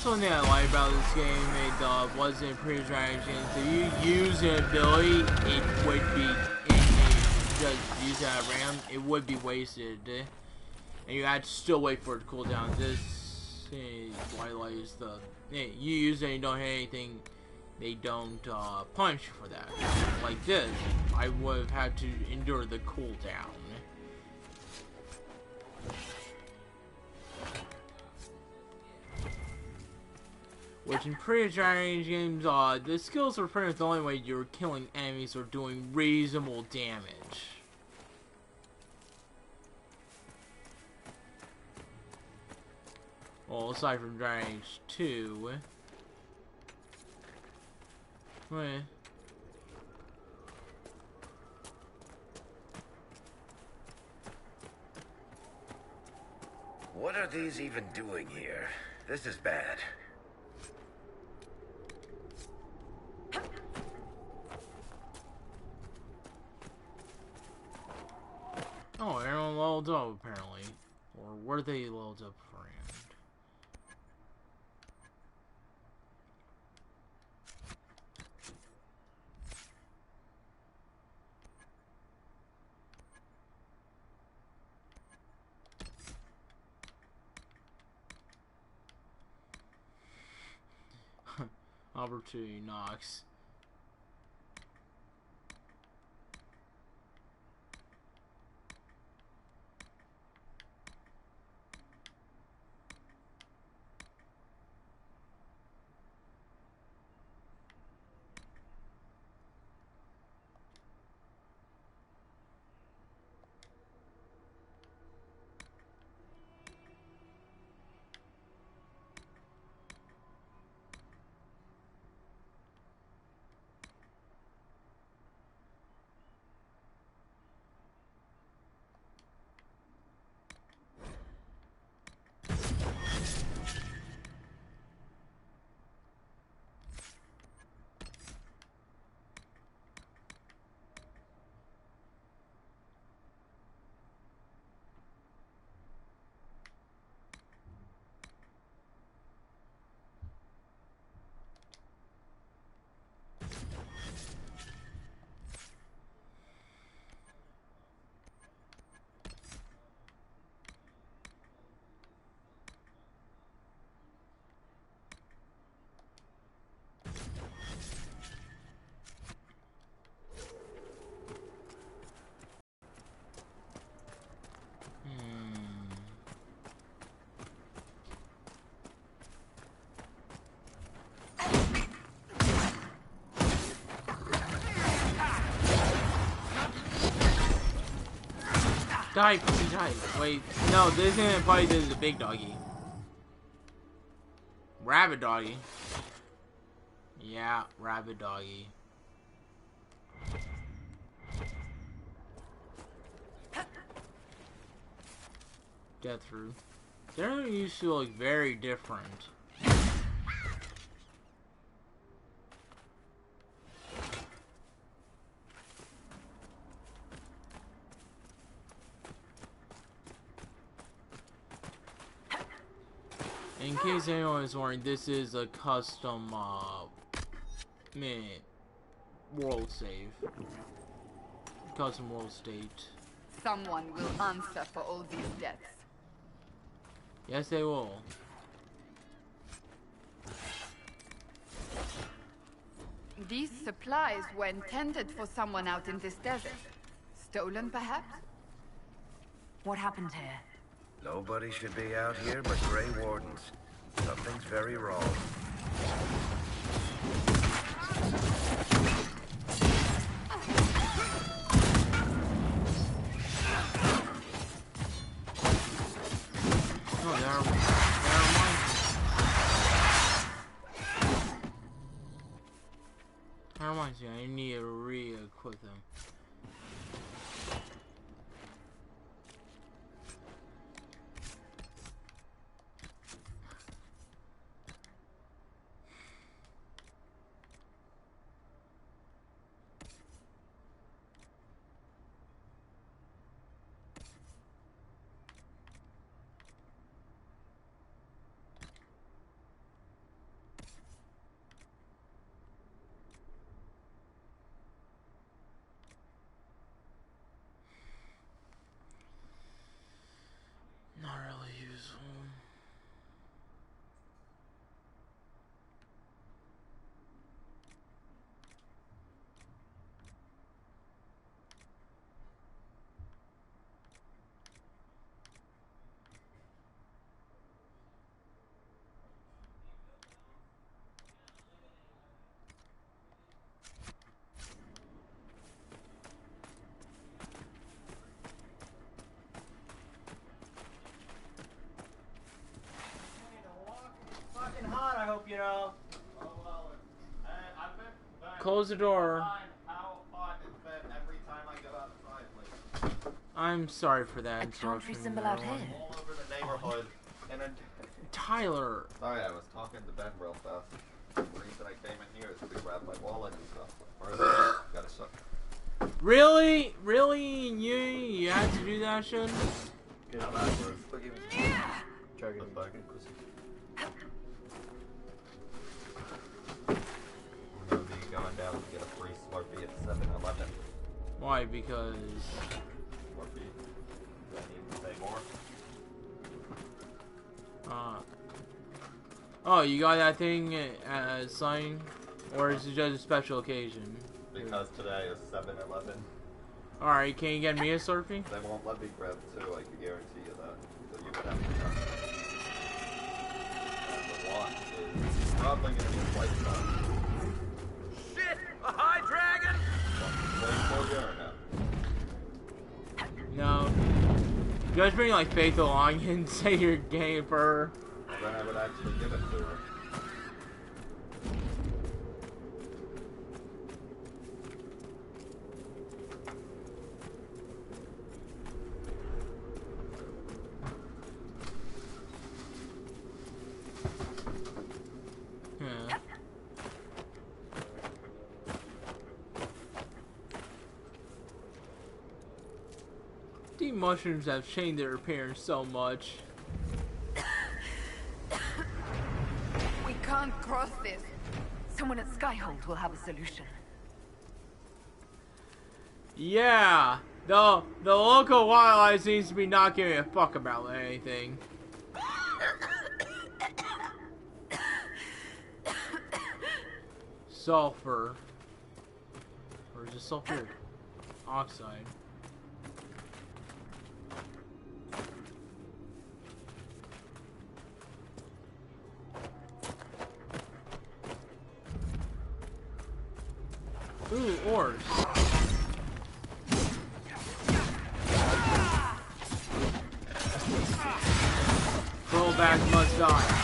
that's one thing I like about this game. It wasn't previous generations. If you use an ability, it would be just use that RAM, it would be wasted, and you had to still wait for it to cool down. This Twilight is the you use it and you don't hit anything. They don't punish you for that. Like this, I would have had to endure the cooldown. Which in previous Dragon Age games, the skills were pretty much the only way you were killing enemies or doing reasonable damage. Well, aside from Dragon Age 2. What are these even doing here? This is bad. Oh, everyone leveled up apparently. Or were they leveled up for Opportunity knocks. Die, puppy, die. Wait, no, this isn't probably this is the big doggy. Rabbit doggy. Yeah, rabbit doggy. Death root. They're used to look very different. In case anyone is wondering, this is a custom world save. Custom world state. Someone will answer for all these deaths. Yes, they will. These supplies were intended for someone out in this desert. Stolen, perhaps? What happened here? Nobody should be out here but Grey Wardens. Something's very wrong. That reminds me, I need to re-equip them. close the door. How hot it's been every time I go outside, like. I'm sorry for that. A country symbol out here. All over the neighborhood. And then. Tyler. Sorry, I was talking to Ben real fast. The reason I came in here is to grab my wallet and stuff. Or gotta suck. Really? Really? You had to do that shit? Get out backwards. Dragon back. I'm gonna be going down to get a free Slurpee at 7-Eleven. Why? Because... Slurpee. Do I need to say more? Oh, you got that thing sign? Or is it just a special occasion? Because today is 7-Eleven. Alright, can you get me a Slurpee? They won't let me grab two, I can guarantee you that. So you would have to come. And the watch is probably going to be quite fun. Shit! A high dragon! Wait for you or no? No. You guys bring like Faith along and say you're gay for her. Well, then I would actually give it to her. These mushrooms have changed their appearance so much. We can't cross this. Someone at Skyhold will have a solution. Yeah, the local wildlife seems to be not giving a fuck about anything. Sulfur. Or is it sulfur oxide? Ooh, ores. Trollback must die.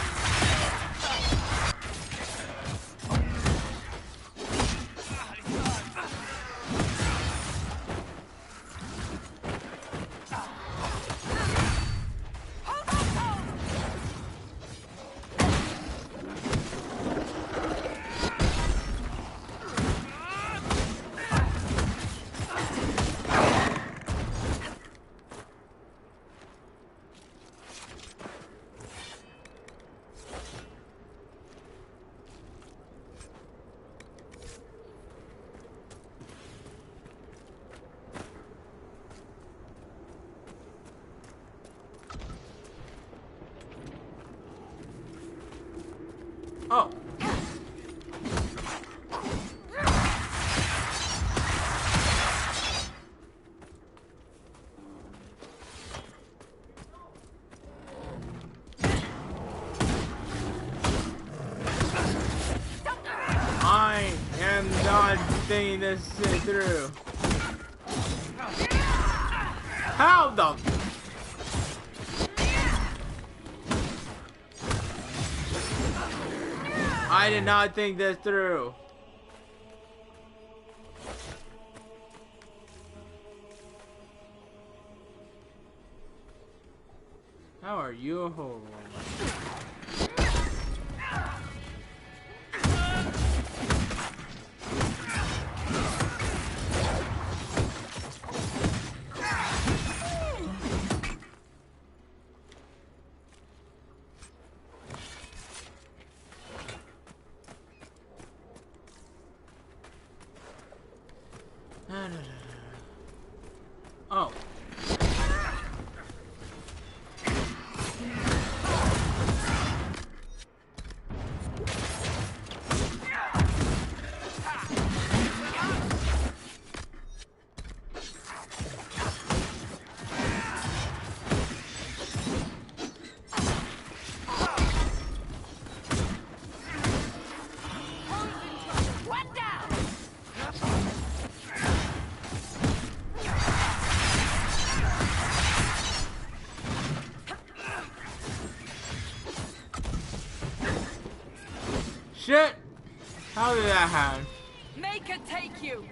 Oh. I am not thinking this through. How the... I did not think this through. How are you a whore? Oh. Shit! How did that happen? Make it take you!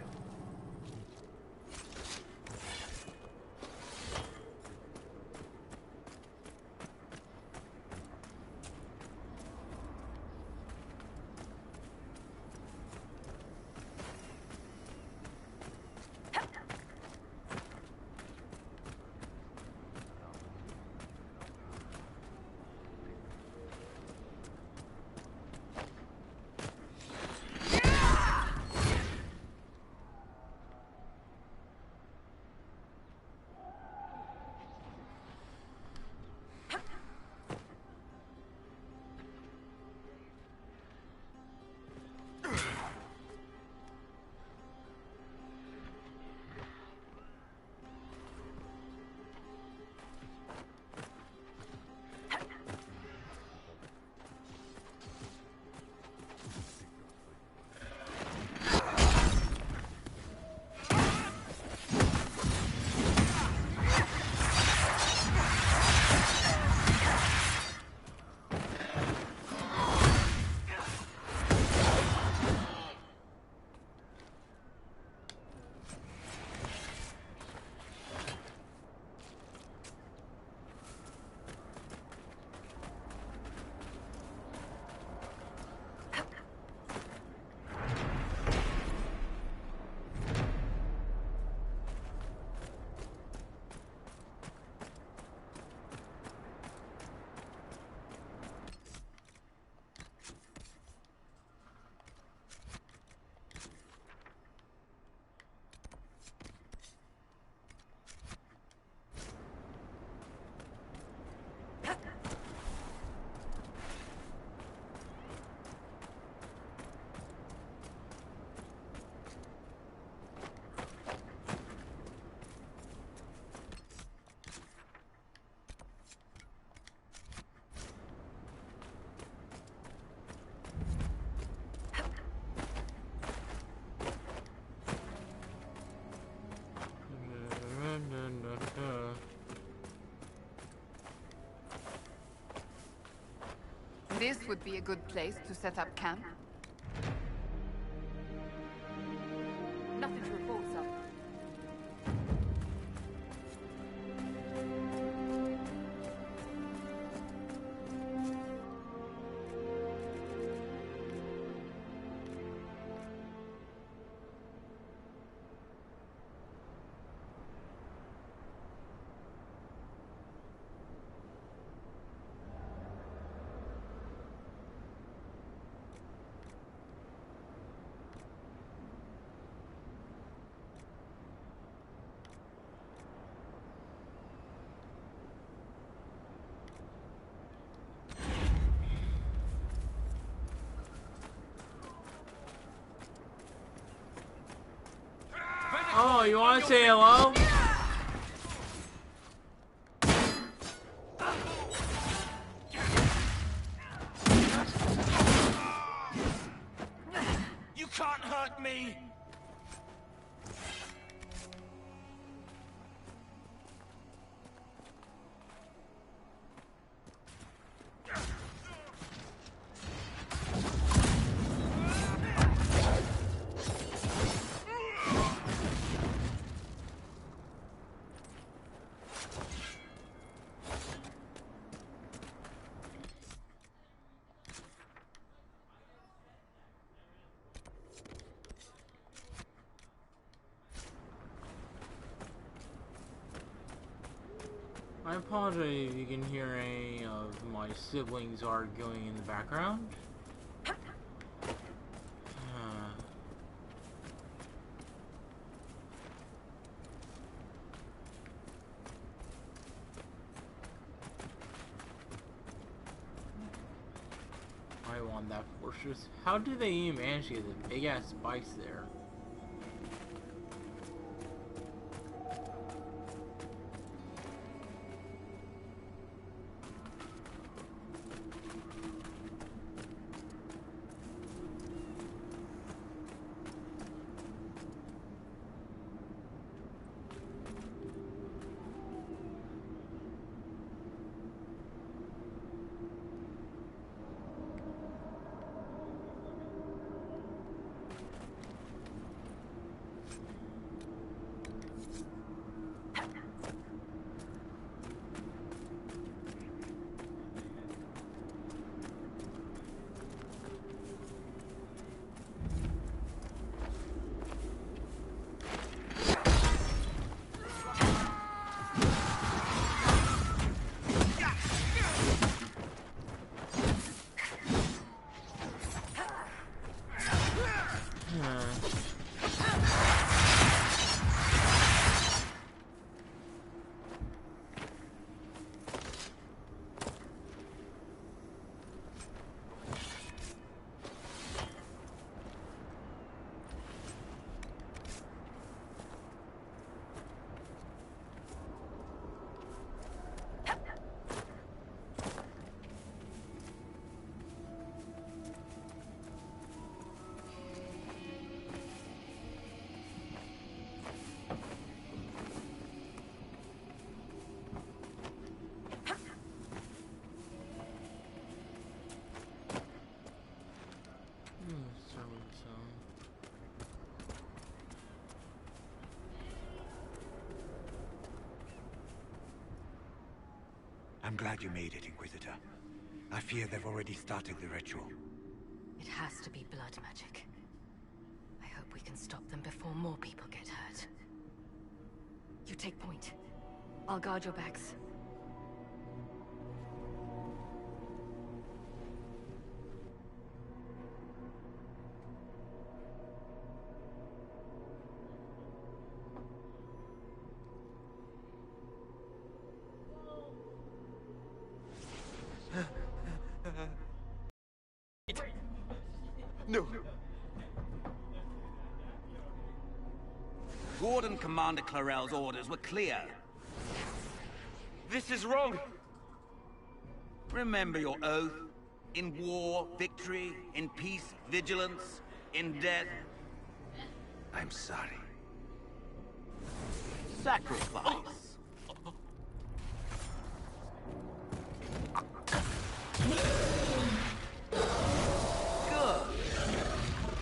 This would be a good place to set up camp. Nothing to report, sir. Oh, you want to say hello? You can't hurt me! I apologize if you can hear any of my siblings arguing in the background. I want that fortress. How do they even manage to get the big ass spikes there? glad you made it, Inquisitor. I fear they've already started the ritual. It has to be blood magic. I hope we can stop them before more people get hurt. You take point. I'll guard your backs. No. Warden Commander Clarel's orders were clear. This is wrong. Remember your oath. In war, victory. In peace, vigilance. In death, I'm sorry. sacrifice. Good.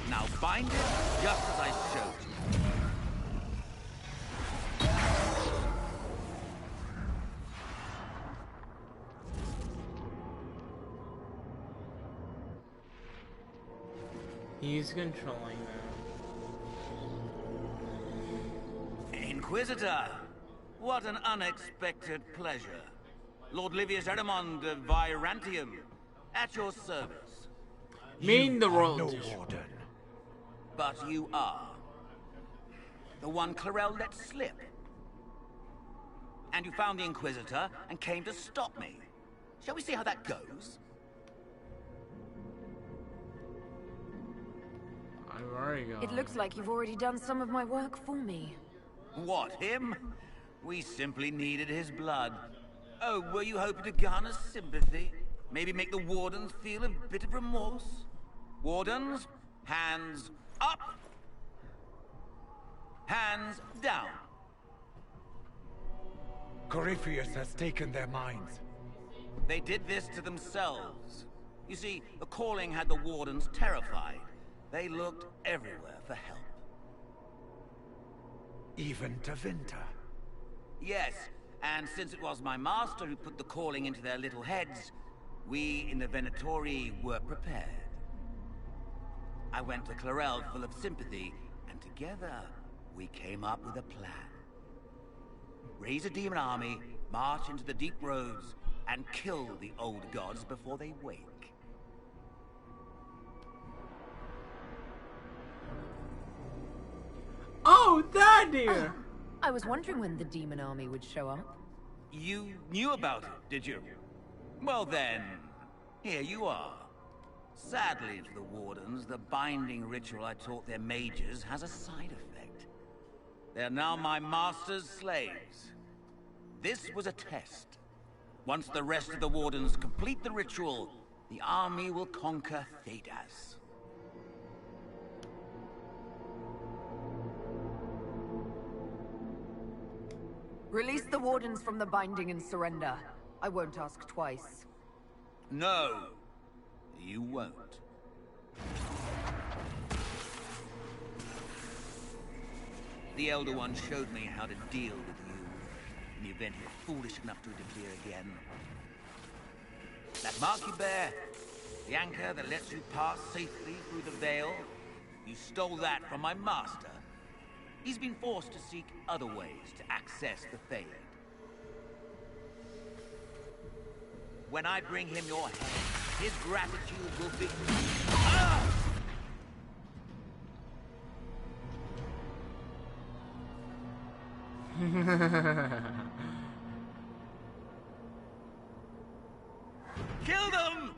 Now bind it just as I showed you. He's controlling them. Inquisitor, what an unexpected pleasure. Lord Livius Erimond of Virantium, at your service. Mean the royal no warden. But you are. The one Clarel let slip. And you found the Inquisitor and came to stop me. Shall we see how that goes? I've already gone. It looks like you've already done some of my work for me. What, him? We simply needed his blood. Oh, were you hoping to garner sympathy? Maybe make the Wardens feel a bit of remorse? Wardens, hands up! Hands down! Corypheus has taken their minds. They did this to themselves. You see, the calling had the Wardens terrified. They looked everywhere for help. Even to Vinter. Yes, and since it was my master who put the calling into their little heads, we in the Venatori were prepared. I went to Clarel full of sympathy, and together we came up with a plan. Raise a demon army, march into the deep roads, and kill the old gods before they wake. Oh, that dear! I was wondering when the demon army would show up. You knew about it, did you? Well then, here you are. Sadly for the Wardens, the binding ritual I taught their mages has a side effect. They are now my master's slaves. This was a test. Once the rest of the Wardens complete the ritual, the army will conquer Thedas. Release the Wardens from the binding and surrender. I won't ask twice. No, you won't. The Elder One showed me how to deal with you in the event you're foolish enough to interfere again. That mark you bear, the anchor that lets you pass safely through the veil, you stole that from my master. He's been forced to seek other ways to access the Fade. When I bring him your head, his gratitude will be... Ah! Kill them!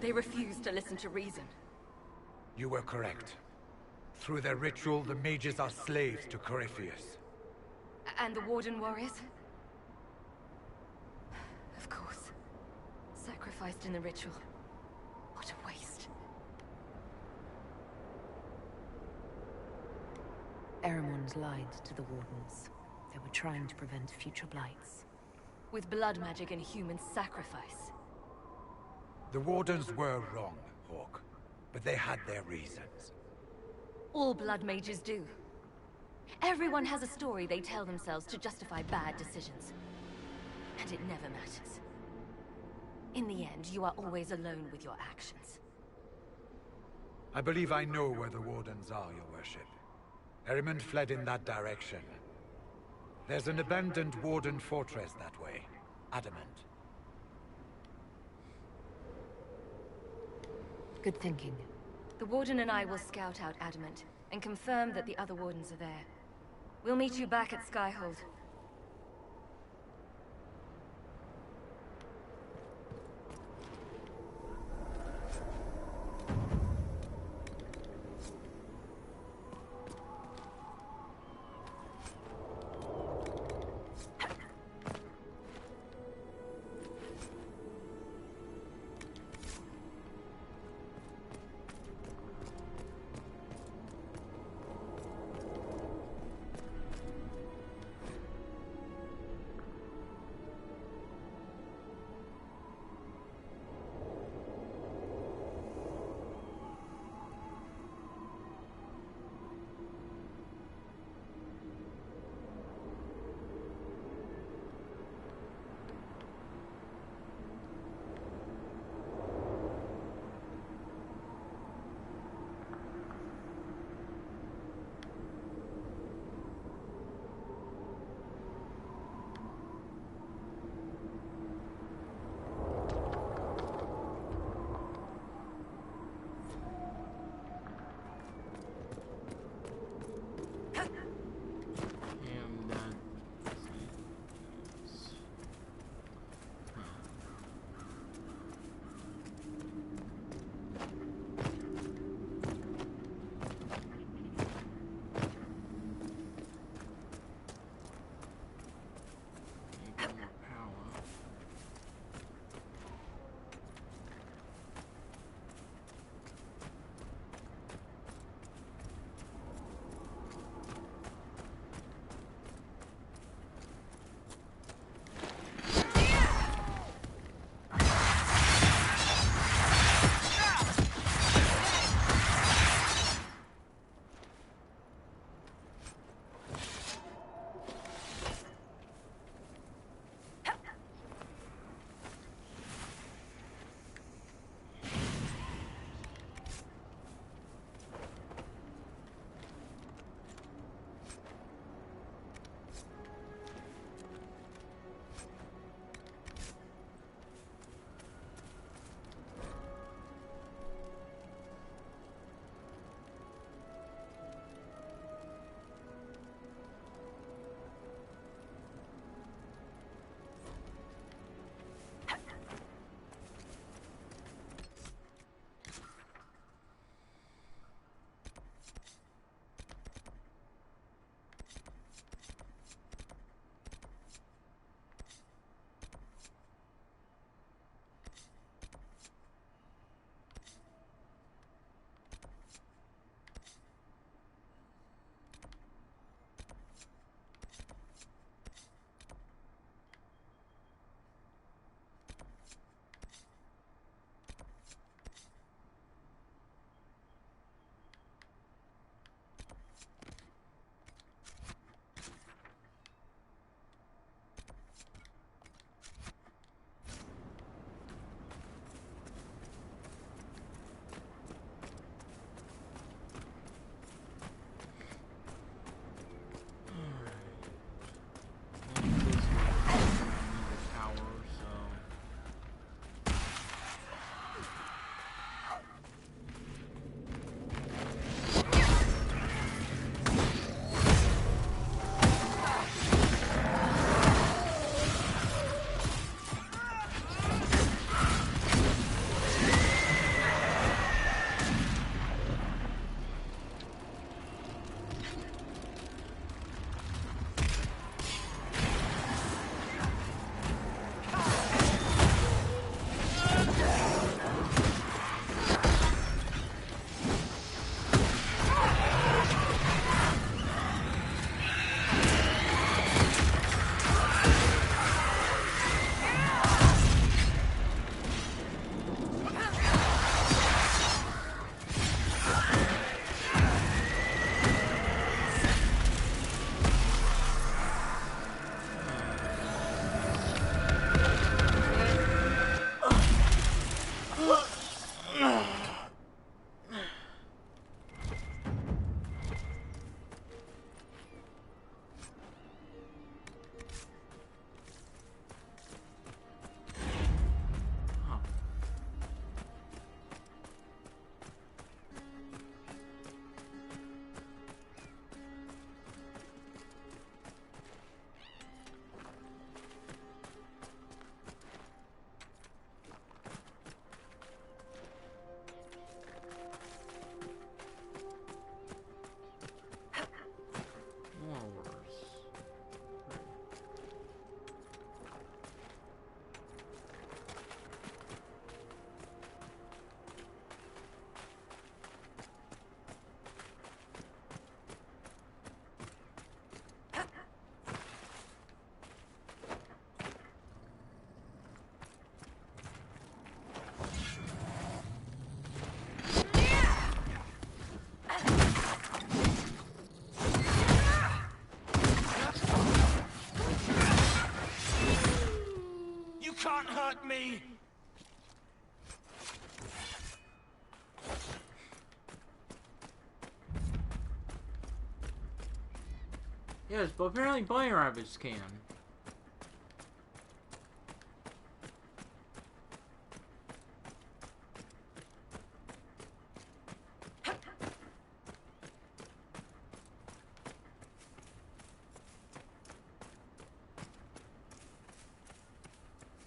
They refuse to listen to reason. You were correct. Through their ritual, the mages are slaves to Corypheus. And the Warden warriors? sacrificed in the ritual. What a waste. Eremon's lied to the Wardens. They were trying to prevent future blights. With blood magic and human sacrifice. The Wardens were wrong, Hawk. But they had their reasons. All blood mages do. Everyone has a story they tell themselves to justify bad decisions. And it never matters. In the end, you are always alone with your actions. I believe I know where the Wardens are, Your Worship. Eremond fled in that direction. There's an abandoned Warden fortress that way. Adamant. Good thinking. The Warden and I will scout out Adamant, and confirm that the other Wardens are there. We'll meet you back at Skyhold. me! Yes, but apparently bunny rabbits can.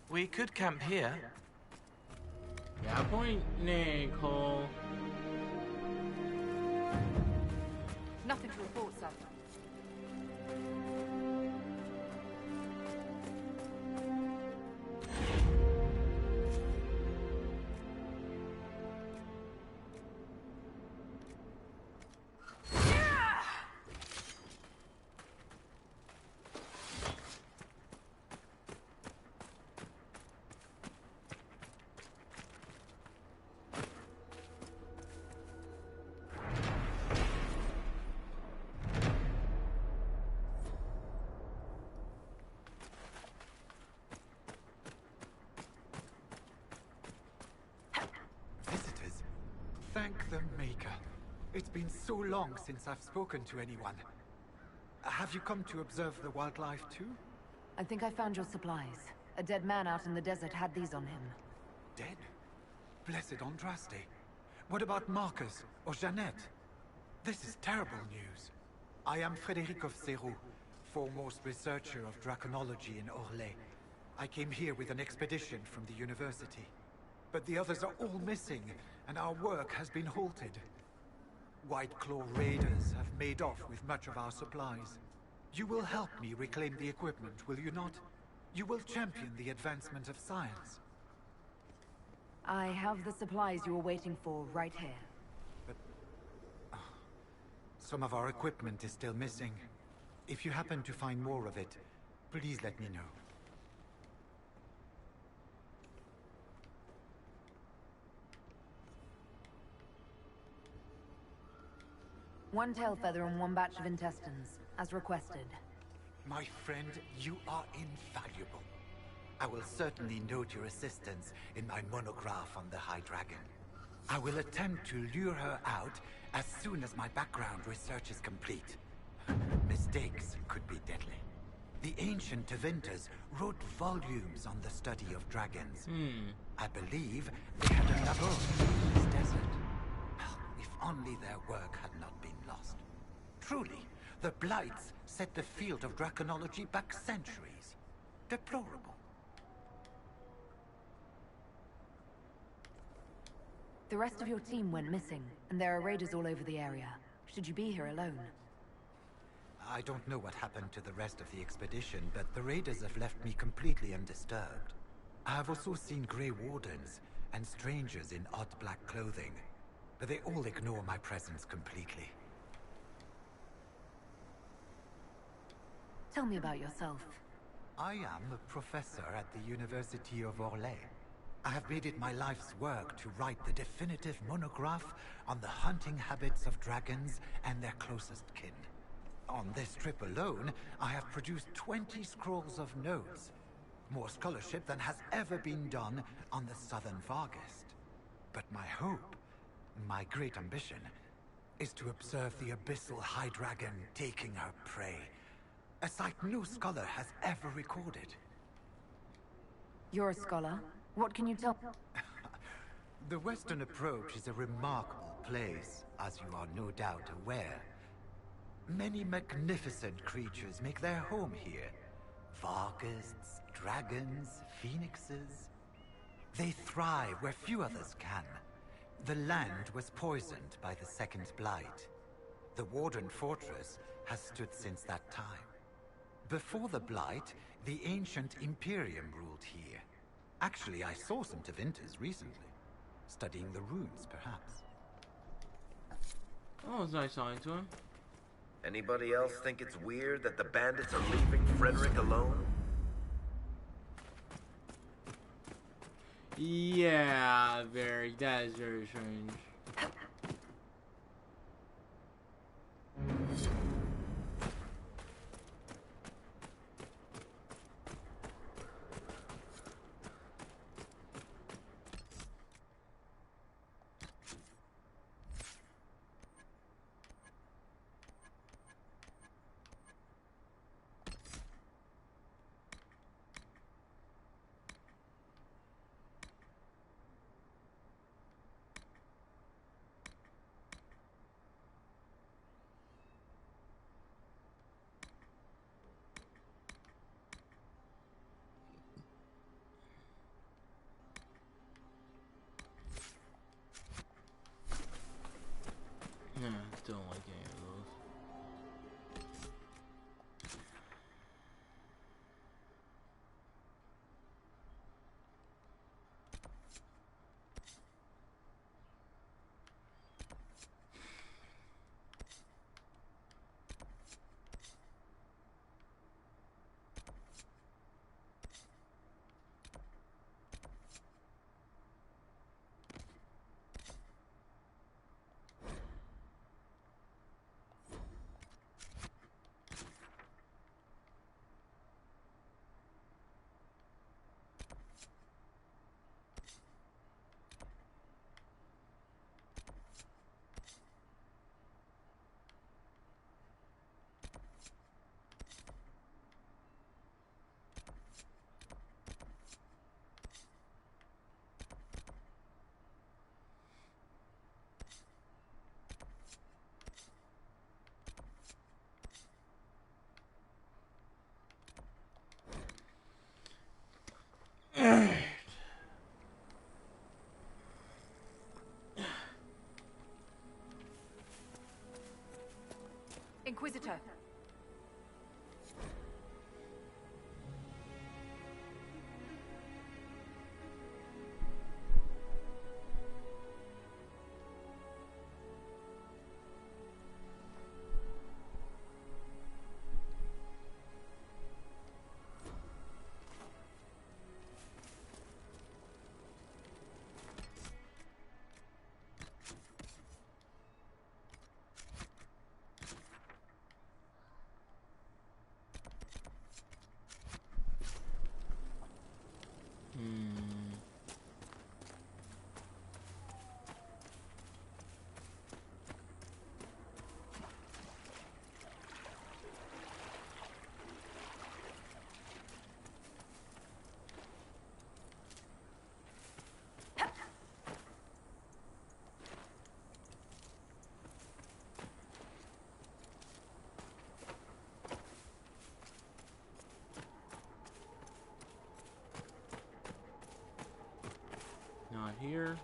We could camp here. Yeah, point, Nicole. Nothing to report, sir. Visitors. Thank the Maker. It's been so long since I've spoken to anyone. Have you come to observe the wildlife too? I think I found your supplies. A dead man out in the desert had these on him. Dead? Blessed Andraste. What about Marcus or Jeannette? This is terrible news. I am Frédéric of Serrault, foremost researcher of draconology in Orlais. I came here with an expedition from the university. But the others are all missing, and our work has been halted. White Claw raiders have made off with much of our supplies. You will help me reclaim the equipment, will you not? You will champion the advancement of science. I have the supplies you were waiting for right here. But... some of our equipment is still missing. If you happen to find more of it, please let me know. One tail feather and one batch of intestines, as requested. My friend, you are invaluable. I will certainly note your assistance in my monograph on the High Dragon. I will attempt to lure her out as soon as my background research is complete. Mistakes could be deadly. The ancient Tevinters wrote volumes on the study of dragons. I believe they had a laboratory in this desert. If only their work had not been lost. Truly, the Blights set the field of draconology back centuries. Deplorable. The rest of your team went missing, and there are raiders all over the area. Should you be here alone? I don't know what happened to the rest of the expedition, but the raiders have left me completely undisturbed. I have also seen Grey Wardens and strangers in odd black clothing, but they all ignore my presence completely. Tell me about yourself. I am a professor at the University of Orlais. I have made it my life's work to write the definitive monograph on the hunting habits of dragons and their closest kin. On this trip alone, I have produced 20 scrolls of notes. More scholarship than has ever been done on the Southern Vargest. But my hope, my great ambition, is to observe the abyssal High Dragon taking her prey. A sight no scholar has ever recorded. You're a scholar. What can you tell? The Western approach is a remarkable place, as you are no doubt aware. Many magnificent creatures make their home here. Vargests, dragons, phoenixes. They thrive where few others can. The land was poisoned by the Second Blight. The Warden Fortress has stood since that time. Before the Blight, the ancient Imperium ruled here. Actually, I saw some Tevinters recently. Studying the runes, perhaps. Oh, was nice talking to him. Anybody else think it's weird that the bandits are leaving Frederick alone? Yeah, that is very strange. Inquisitor. Not here.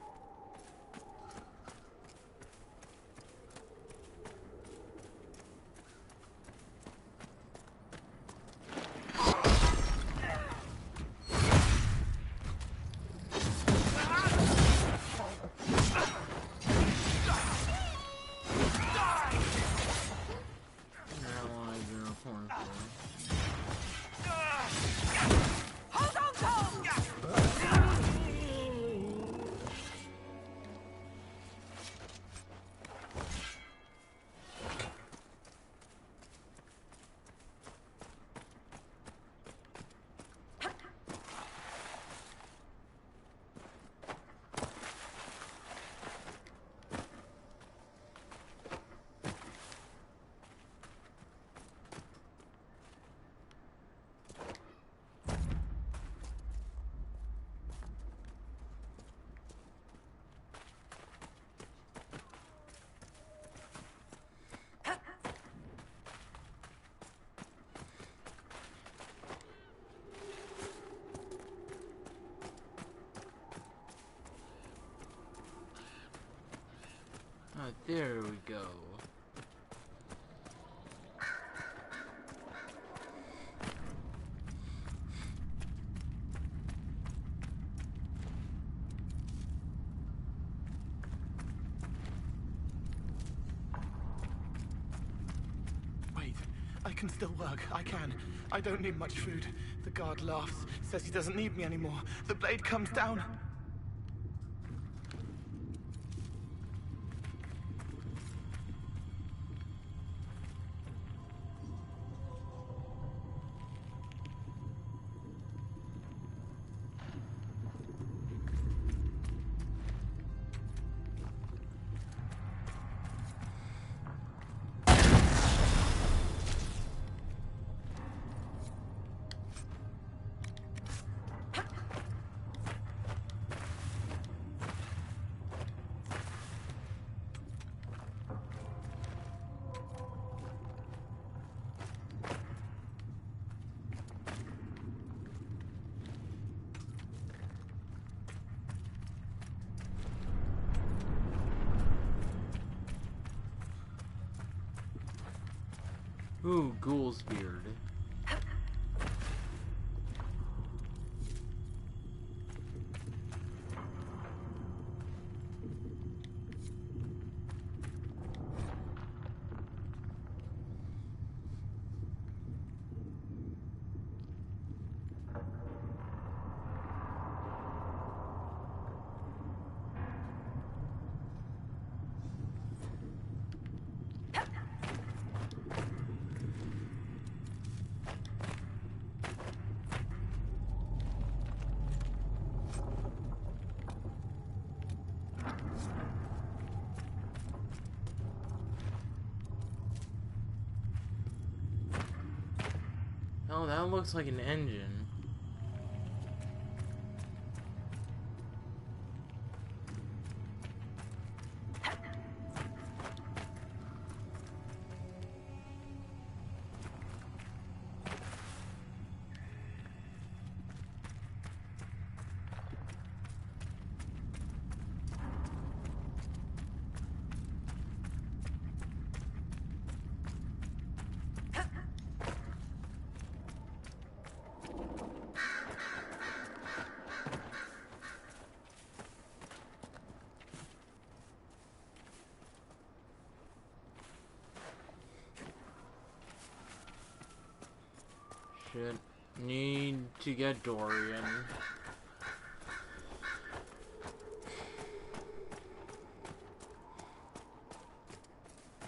There we go. Wait, I can still work. I can. I don't need much food. The guard laughs, says he doesn't need me anymore. The blade comes down. Ooh, Ghoul's beard. Oh, that looks like an engine. Shit. Need to get Dorian.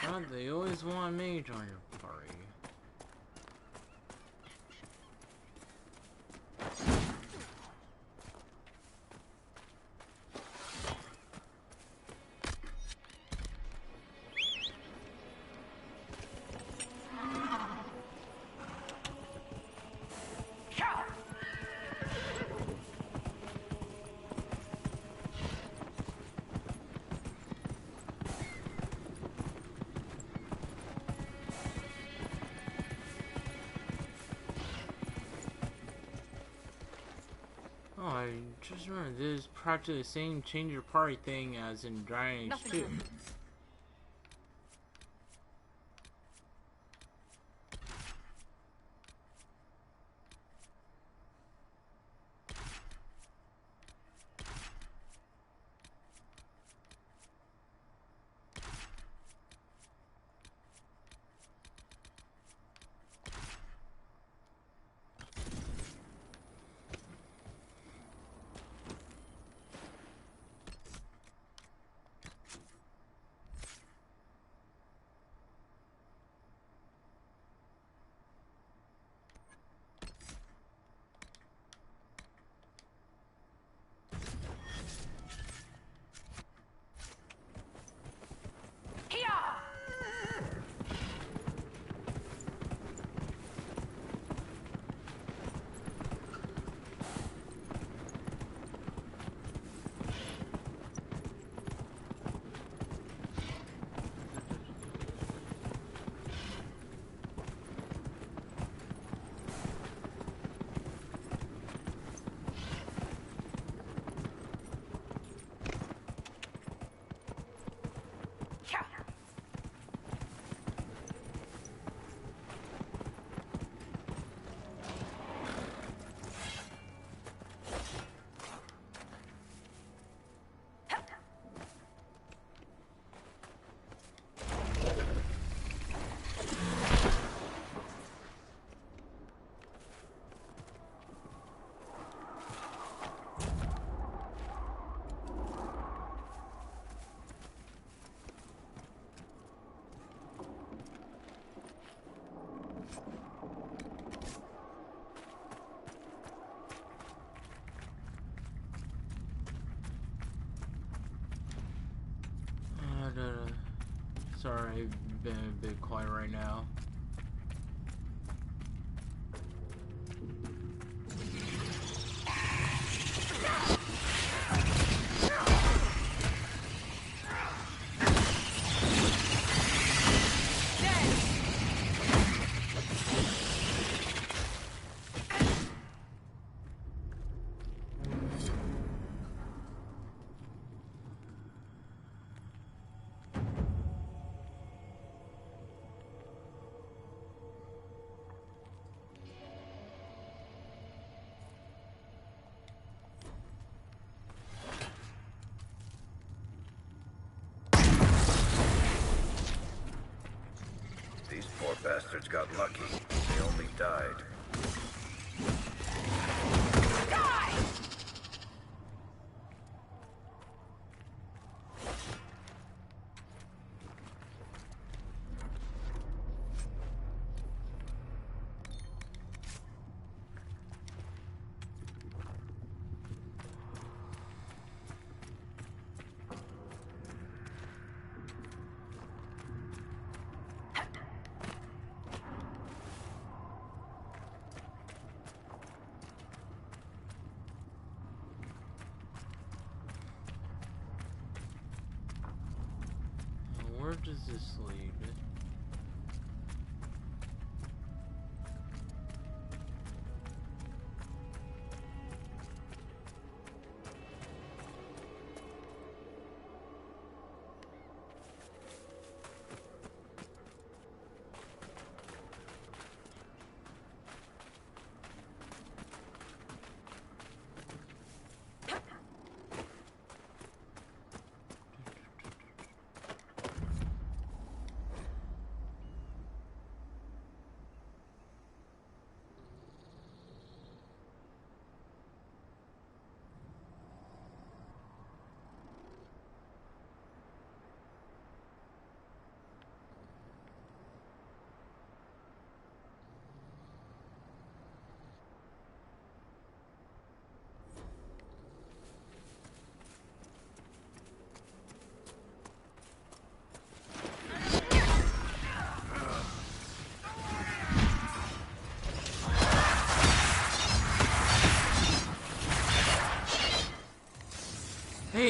God, they always want a mage on your party. Oh, I just remember this is practically the same change your party thing as in Dragon Age 2. Sorry, I've been a bit quiet right now. These poor bastards got lucky. They only died. Where does this lead?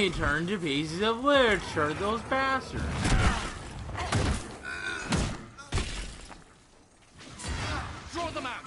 they turn to pieces of literature, those bastards. Draw them out!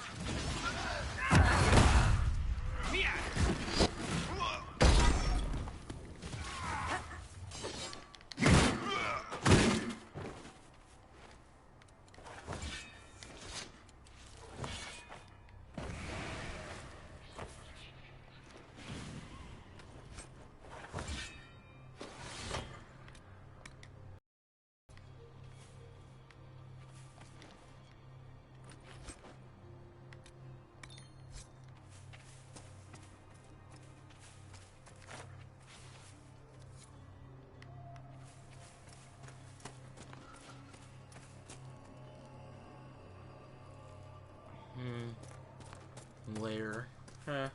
Later. Huh.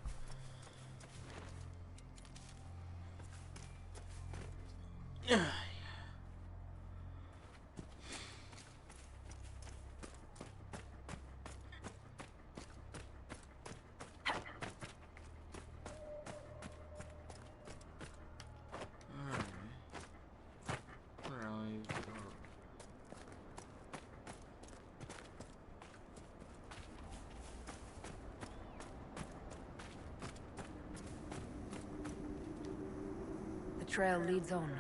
The trail leads on.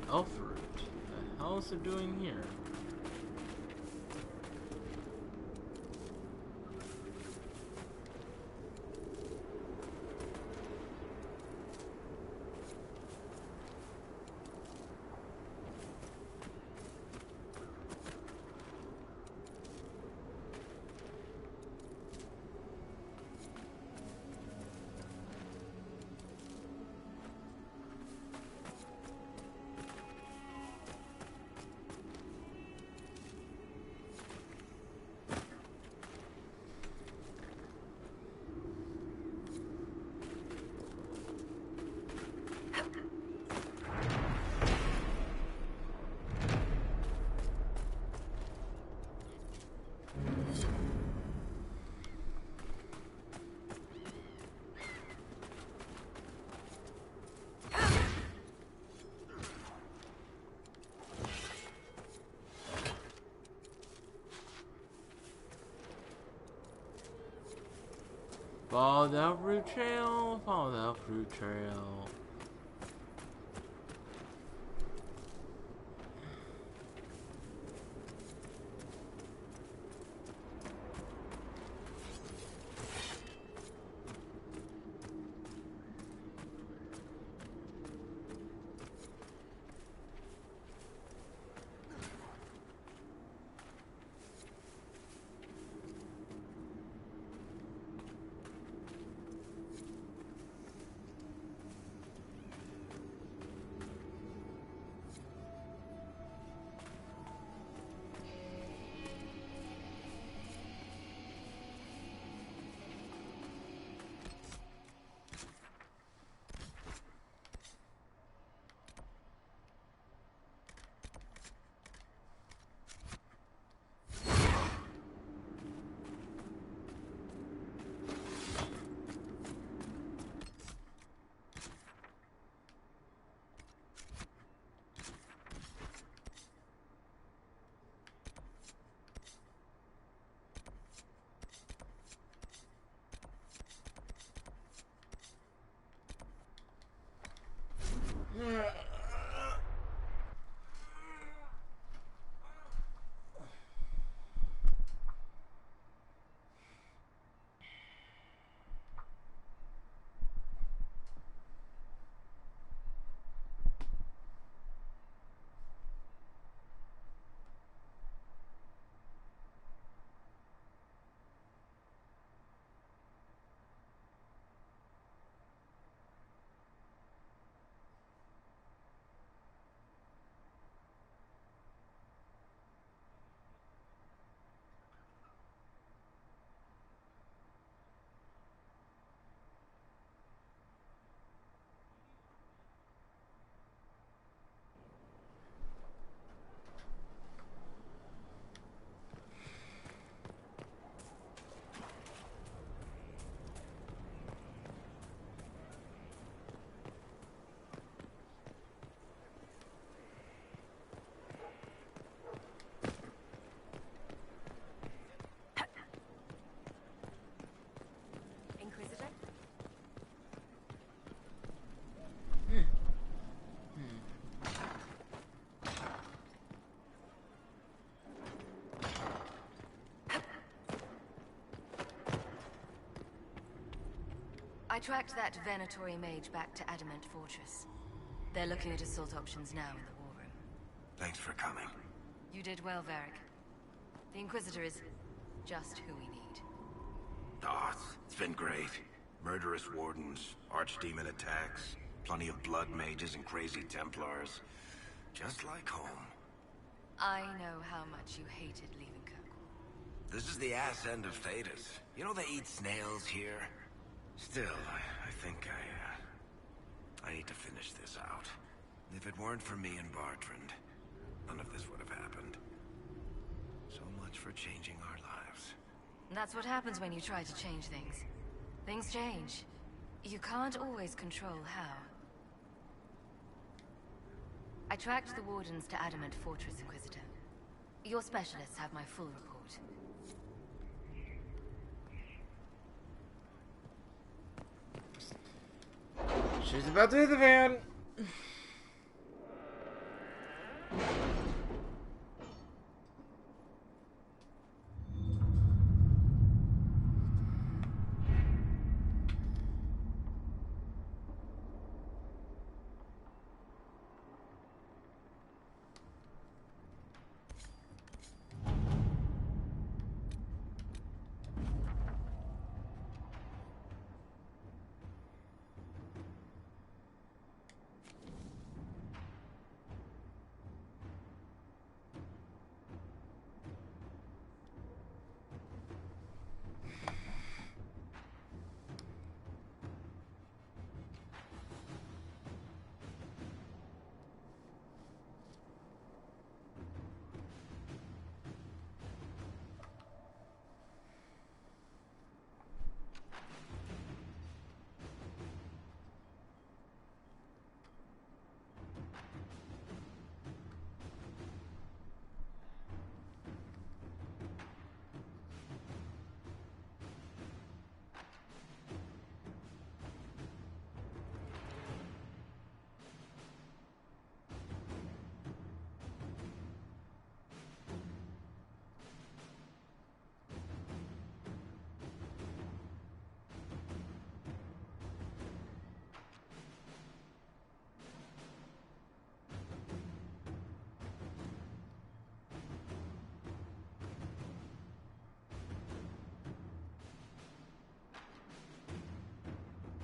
Alfred, what the hell is it doing here? Follow that root trail, follow that root trail. I tracked that Venatori mage back to Adamant Fortress. They're looking at assault options now in the war room. Thanks for coming. You did well, Varric. The Inquisitor is just who we need. Oh, it's been great. Murderous wardens, archdemon attacks, plenty of blood mages and crazy Templars. Just like home. I know how much you hated leaving Kirkwall. This is the ass end of Thedas. You know they eat snails here? Still, I think I need to finish this out. If it weren't for me and Bartrand, none of this would have happened. So much for changing our lives. That's what happens when you try to change things. Things change. You can't always control how. I tracked the Wardens to Adamant Fortress, Inquisitor. Your specialists have my full report. She's about to hit the fan.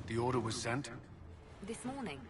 The order was sent? This morning.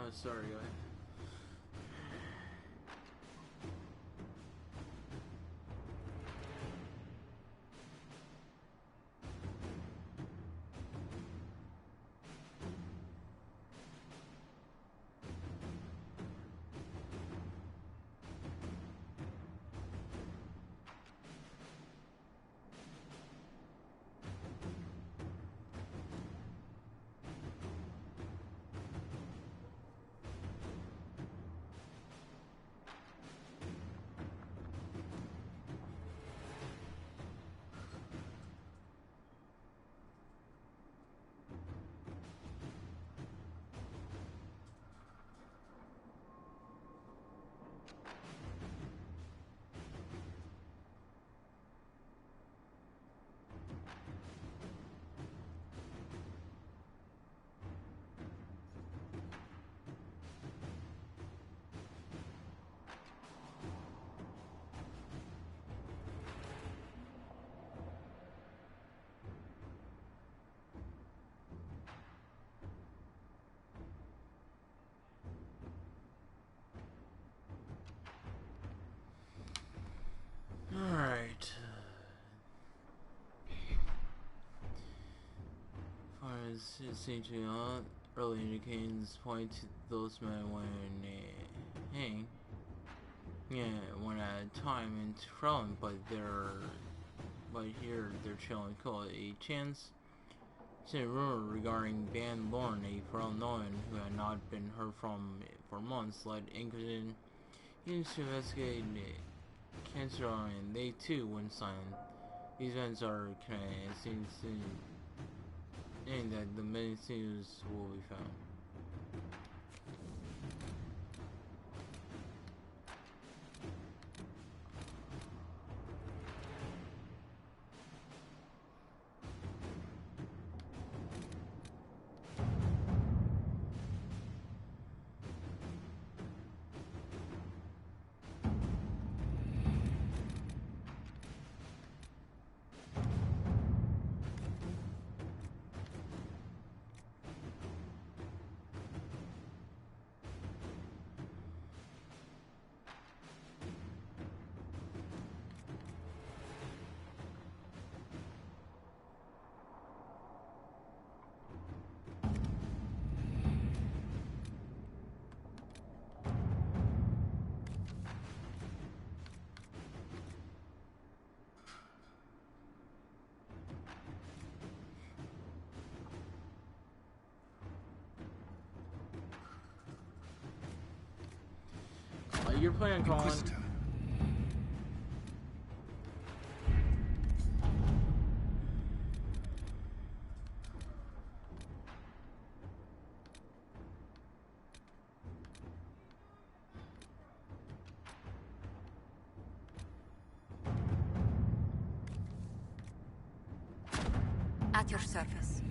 Oh, sorry, guys. as it seems to be early indications point to those men when one at a time into front, but here they're chilling cool. A chance to rumor regarding Van Lorne, a well-known who had not been heard from for months, led Inquisition to investigate cancer, and they too went silent. These events are connected. It seems that the many things will be found. You're playing Colin. At your service.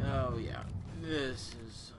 Oh yeah, this is.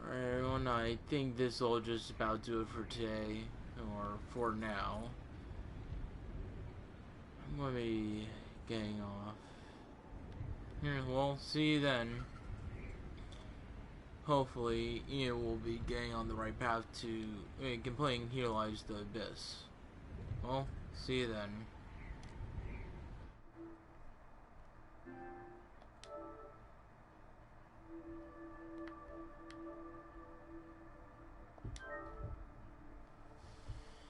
Alright everyone, I think this will just about do it for today, or for now. I'm gonna be getting off. Here, we'll see you then. Hopefully, Ian will be getting on the right path to completing Healize the Abyss. Well, see you then.